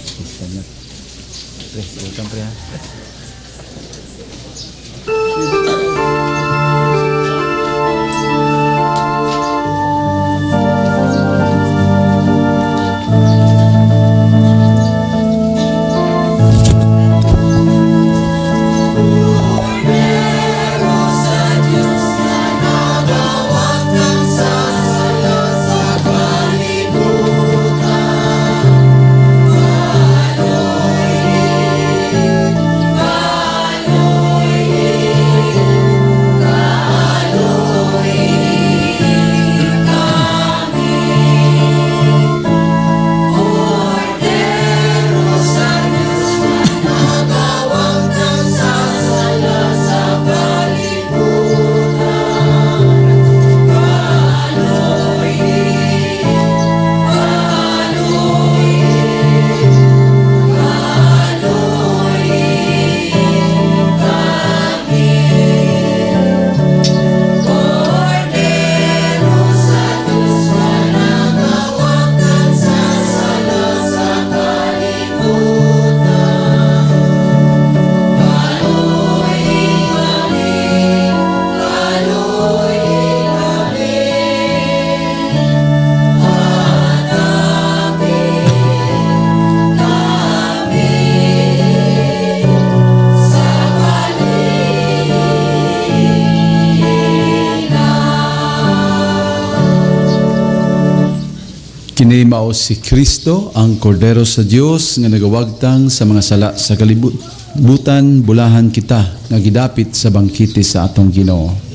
Kini mao si Kristo, ang Kordero sa Dios nga nagawagtang sa mga sala sa kalibutan. Bulahan kita nga gidapit sa bangkite sa atong Ginoo.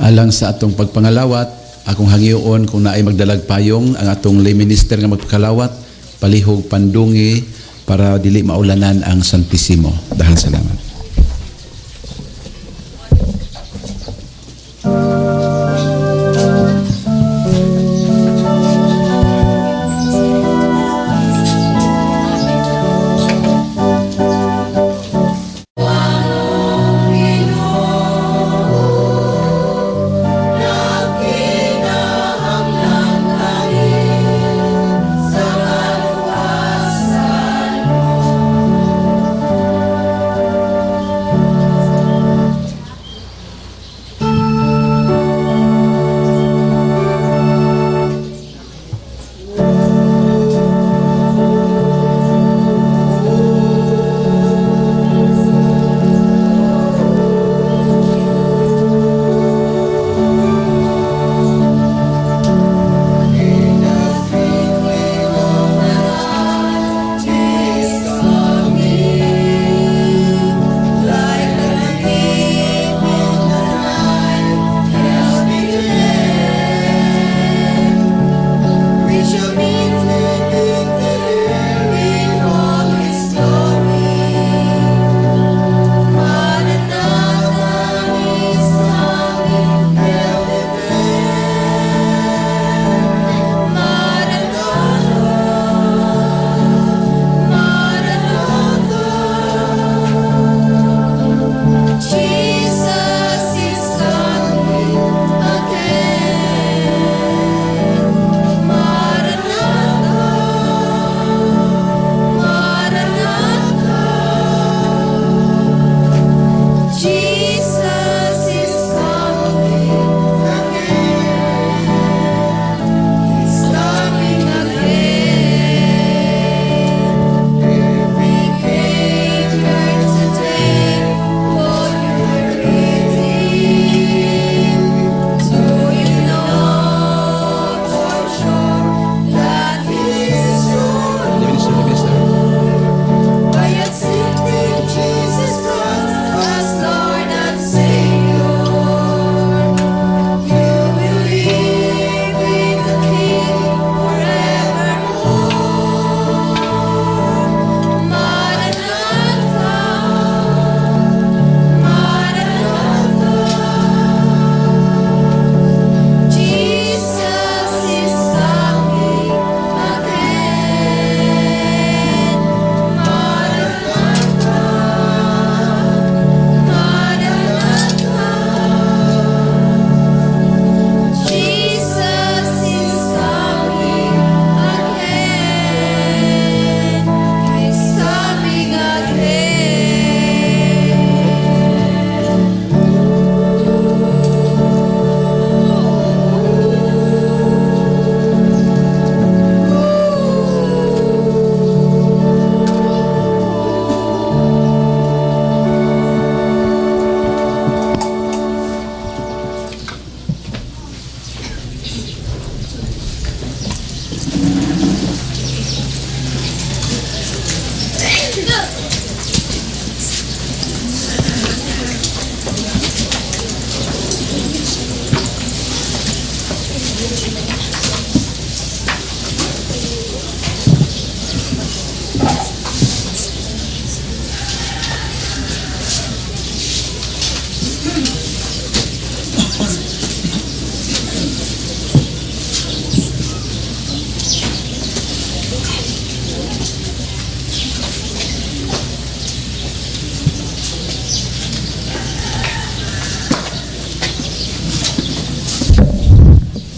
Alang sa atong pagpangalawat, akong hangyoon kung naay magdalag payong ang atong lay minister nga magpakalawat, palihog pandungi para dili maulanan ang Santisimo. Dahan salamat.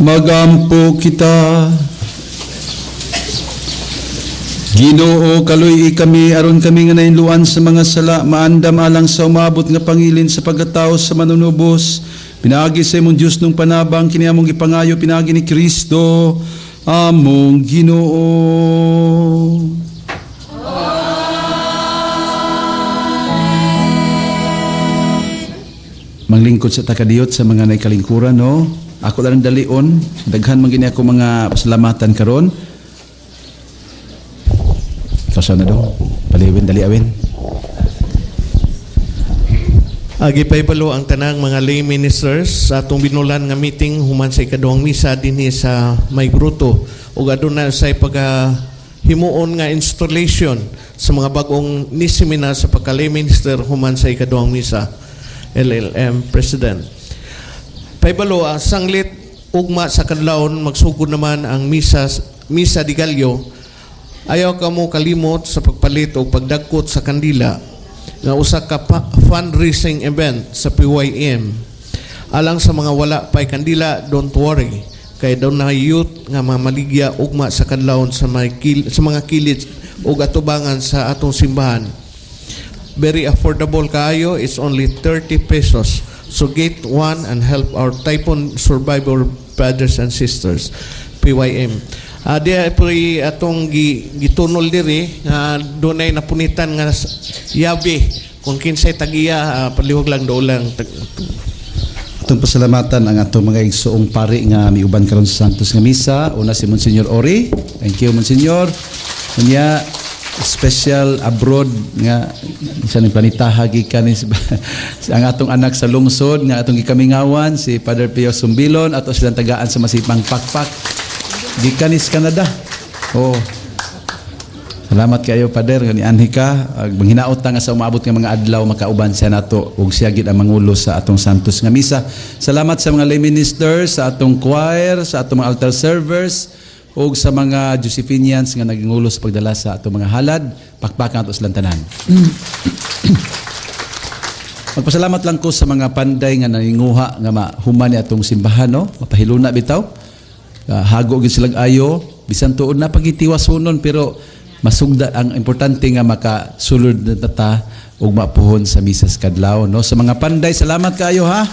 Magampo kita. Ginoo, kaluy kami aron kami nga nainluan sa mga sala, maandam alang sa umabot nga pangilin sa pagkatao sa manunubos. Pinagi sa imong Diyos nung panabang kini among ipangayo pinagi ni Kristo among Ginoo. Manglingkod sa takadiyot sa mga naikalingkuran, no? Ako lang dalion, daghan man gini ako mga pasalamatan karon. Kaso na daw, paliwin, daliawin. Gipahibalo ang tanang mga lay ministers sa atong binulan nga meeting human sa ikaduhang misa dinhi sa May Gruto ug aduna sa himuon nga installation sa mga bagong nisemina sa pagka-lay minister human sa ikaduhang misa. LLM President. Pahibalo, sanglit ugma sa kadlawon magsugod naman ang misa di Gallo. Ayaw ka mo kalimot sa pagpalit o pagdagkot sa kandila nga usa ka fundraising event sa PYM. Alang sa mga wala pa'y kandila, don't worry. Kay daw na youth nga mamaligya ugma sa kadlawon sa mga kilid o atubangan sa atong simbahan. Very affordable kaayo, it's only 30 pesos. So get one and help our typhoon survivor brothers and sisters. PYM. Diya po atong gitunol diri dunay napunitan nga yabi kung kinsay tagiya palihog lang do lang. Atong pasalamatan ang atong mga igsoong pari nga miuban karon sa Santos nga misa. Una si Monsignor Ori. Thank you Monsignor. Unya special abroad nga sa ning planetaha gikan ang atong anak sa lungsod nga atong gikamingawan si Father Pio Sumbilon ato silang tagaan sa masipang pakpak gikan is Canada. Oh. Salamat kayo Father nga nianhi ka manghinaot nga sa umabot nga mga adlaw makauban siya nato ug siya gid ang mangulo sa atong Santos nga misa. Salamat sa mga lay ministers, sa atong choir, sa atong mga altar servers o sa mga Josephinians nga nagingulo sa pagdala sa atong mga halad, pakpakan ato silang tanan. Magpasalamat lang ko sa mga panday nga nanginguha nga mahuman ni atong simbahan, no? Mapahiluna bitaw. Hago gid silang ayo, bisan tuod na pagitiwasunon pero masugda ang importante nga makasulod na tata ug mapuhon sa misas kadlaw, no? Sa mga panday, salamat kaayo ha.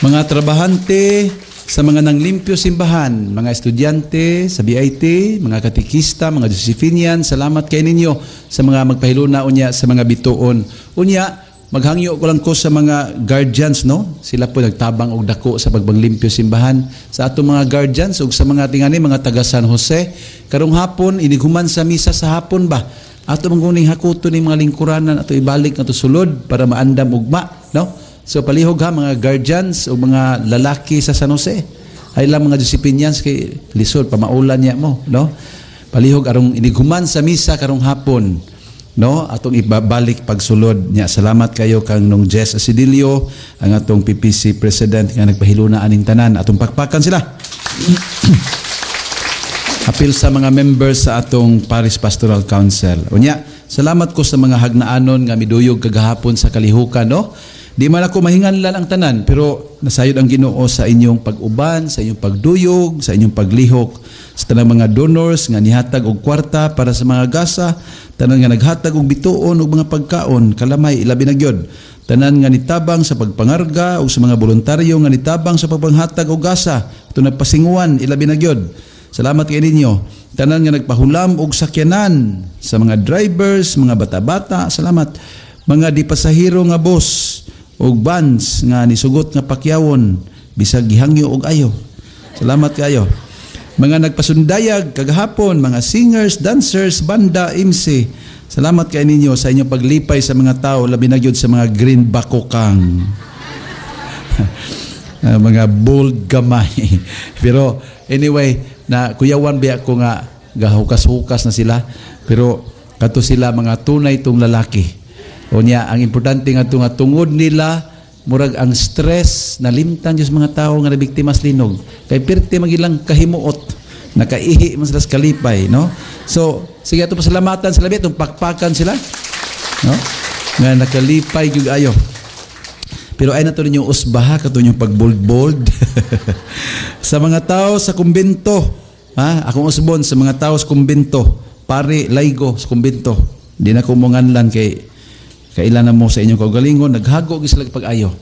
Mga trabahante, sa mga nanglimpyo simbahan, mga estudyante sa BIT, mga katikista, mga Josephinian, salamat kay ninyo sa mga magpahiluna unya sa mga bituon. Unya, maghangyo ko lang ko sa mga guardians, no? Sila po nagtabang og dako sa pagbanglimpyo simbahan. Sa atong mga guardians ug sa mga tingani mga taga San Jose, karong hapon iniguman sa misa sa hapon ba? Ato manguning hakuto ni mga lingkuranan ato ibalik nato sulod para maandam ugma, no? So palihog ha mga guardians o mga lalaki sa San Jose. Ay lang mga Josephinians kay lisod pamaulan niya mo, no? Palihog arong iniguman sa misa karong hapon, no? Atong ibabalik pagsulod niya. Salamat kayo kang nung Jess Asidilio, ang atong PPC president nga nagpahiluna aning tanan. Atong pakpakan sila. Apil sa mga members sa atong Parish Pastoral Council. Unya, salamat ko sa mga hagnaanon nga miduyog kagahapon sa kalihukan, no? Di man ako mahinganlan ang tanan, pero nasayod ang Ginoo sa inyong pag-uban, sa inyong pagduyog, sa inyong paglihok, sa tanang mga donors nga nihatag og kwarta para sa mga gasa, tanan nga naghatag og bituon og mga pagkaon, kalamay ilabi na gyud. Tanan nga nitabang sa pagpangarga o sa mga voluntaryo nga nitabang sa pagpanghatag og gasa, ito nagpasinguan ilabi na gyud. Salamat kay ninyo. Tanan nga nagpahulam og sakyanan sa mga drivers, mga bata-bata, salamat. Mga di pasahero nga bus og vans nga nisugot nga pakyawon bisag gihangyo og ayo. Salamat kayo. Mga nagpasundayag kagahapon, mga singers, dancers, banda, MC. Salamat kay ninyo sa inyong paglipay sa mga tao labi na gyud sa mga green bakokang. Mga bold gamay. Pero anyway, na kuyawan biya ko nga gahukas-hukas na sila, pero kato sila mga tunay tong lalaki. O niya, ang importante nga ito nga tungod nila, murag ang stress na limtan Diyos mga tao nga nabiktimas linog. Kay pirte magilang kahimuot, nakaihi man sila sa kalipay, no? So, sige ito pasalamatan sa labi, itong pakpakan sila, no? Nga nakalipay yung ayo. Pero ay na ito ninyong usbaha, kato ninyong pag-bold-bold. Sa mga tao sa kumbento, ha? Akong usbon, sa mga tao sa kumbento, pare laygo sa kumbento. Di na ko munganlan kay kailan na mo sa inyong kaugalingon, naghago gi sila pag-ayo.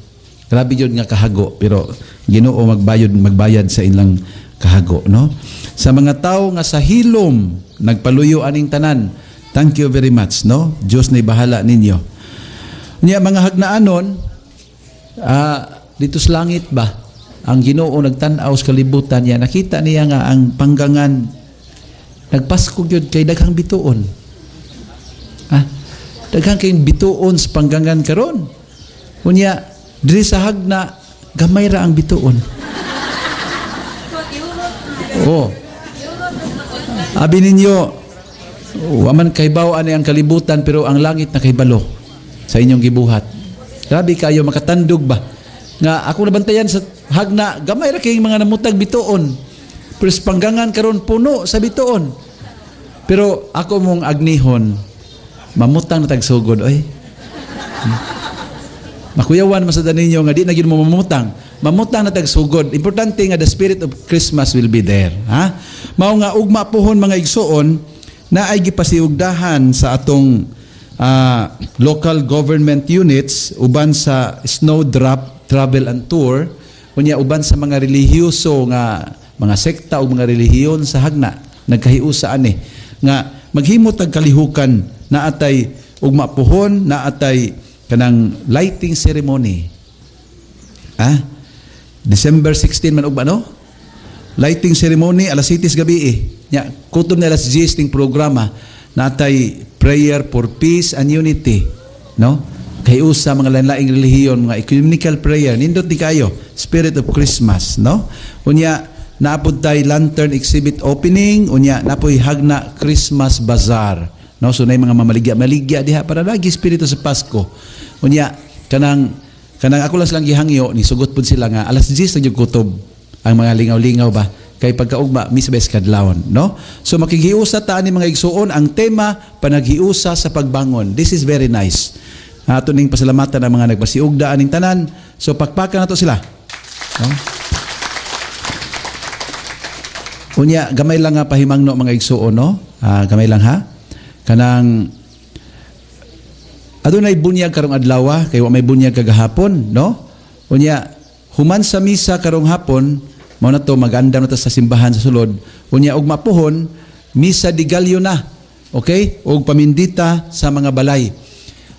Grabe yun nga kahago, pero Ginoo magbayad sa ilang kahago, no? Sa mga tao nga sa hilom nagpaluyo aning tanan, thank you very much, no? Diyos na'y bahala ninyo. Niya mga hagnaanon, dito sa langit ba, ang Ginoo nagtan-aw sa kalibutan niya, nakita niya nga ang panggangan nagpasko gyud kay daghang bituon. Daghang kay bituon sa panggangan karon. Unya diri sa hagna gamay ra ang bituon. Abi ninyo, waman kay baw ani ang kalibutan pero ang langit na kay balo sa inyong gibuhat. Grabe kayo makatandog ba? Nga ako nabantayan sa hagna gamay ra kay mga namutag bituon. Pero sa panggangan karon puno sa bituon. Pero ako mong agnihon, mamutang na tagsugod, oy. Makuyawan masada ninyo nga di na gyud mo mamutang. Mamutang na tagsugod. Importante nga the spirit of Christmas will be there, ha? Mao nga ugma pohon mga igsuon na ay gipasiugdahan sa atong local government units uban sa Snowdrop Travel and Tour, unya uban sa mga relihiyoso nga mga sekta o mga relihiyon sa hagna nagkahiusa ani nga maghimo tag kalihukan na atay ugma pohon, na atay kanang lighting ceremony. December 16 man ugma, no? Lighting ceremony alas 7 gabi nya kutob na alas 10 ting programa na atay prayer for peace and unity, no? Kay usa mga lain-laing relihiyon, mga ecumenical prayer, nindot di kayo spirit of Christmas, no? Unya naapod tay lantern exhibit opening, unya napoy hagna Christmas bazaar, no? So nay mga mamaligya diha para lagi espiritu sa Pasko. Unya kanang ako lang gihangyo ni sugot pud sila nga alas 10 na kutob ang mga lingaw-lingaw ba kay pagkaugma misbes kadlawon, no? So makighiusa ta ani mga igsuon, ang tema panaghiusa sa pagbangon. This is very nice. Ato ning pasalamatan ang mga nagpasiugda aning tanan. So pakpakan nato sila, no? Unya gamay lang nga pahimangno mga igsuon, no? Gamay lang ha. Kanang adunay bunyag karong adlaw kay wa may bunyag kagahapon, no? Unya human sa misa karong hapon, mao na to maganda na ta sa simbahan sa sulod. Unya ug mapuhon misa di galyo na. Okay? Ug pamindita sa mga balay.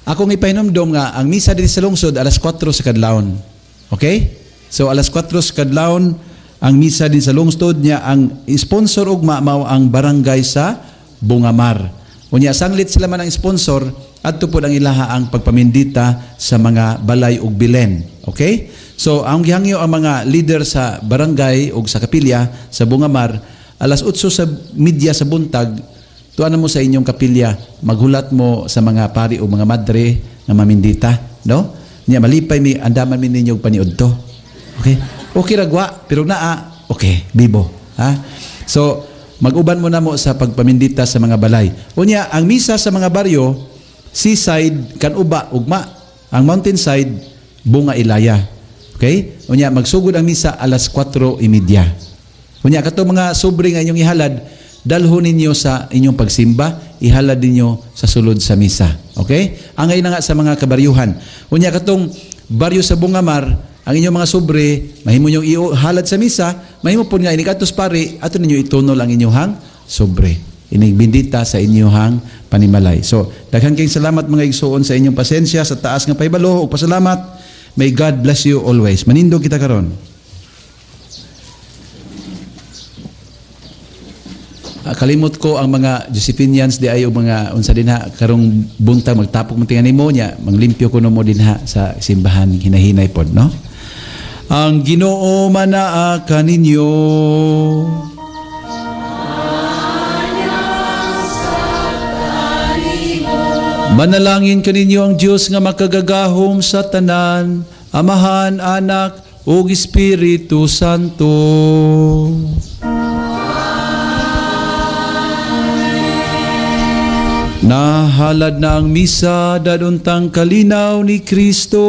Ako nga ipahinomdom nga ang misa diri sa lungsod alas 4 sa kadlawon. Okay? So alas 4 sa kadlawon ang misa din sa lungsod niya, ang sponsor ugma mao ang barangay sa Bungamar. Unya sanglit sila man ang sponsor, adto pod ang ilaha ang pagpamindita sa mga balay ug bilen. Okay? So ang gihangyo ang mga leader sa barangay ug sa kapilya sa Bungamar alas 8 sa media sa buntag, tuan mo sa inyong kapilya, maghulat mo sa mga pari o mga madre nga mamindita, no? Nya malipay mi andaman mi ninyo paniudto. Okay? Okay ragwa, pero naa, okay, bibo, ha? So mag-uban mo na mo sa pagpamindita sa mga balay. Unya ang misa sa mga baryo, seaside kanuba ugma, ang mountainside Bunga Ilaya. Okay? Unya magsugod ang misa alas 4:30. Unya kato mga sobre nga inyong ihalad, dalhon ninyo sa inyong pagsimba, ihalad ninyo sa sulod sa misa. Okay? Angay na nga sa mga kabaryuhan. Unya katong baryo sa Bungamar, ang inyong mga sobre, mahimo nyo ihalad sa misa, mahimo po nga inikatos pare, ato ninyo itunol ang inyong sobre. Inigbindita sa inyong panimalay. So, daghang kayong salamat mga igsuon sa inyong pasensya, sa taas nga paibalo, o pasalamat. May God bless you always. Manindog kita karon. Kalimot ko ang mga Josephinians di ay o mga unsa dinha karong buntag magtapok mo tingan nimo nya manglimpyo kuno mo dinha sa simbahan hinahinay pod, no? Ang Ginoo manaa kaninyo. Manalangin kaninyo ang Dios nga makagagahom sa tanan, Amahan, Anak ug Espiritu Santo. Nahalad na ang misa daduntang kalinaw ni Kristo.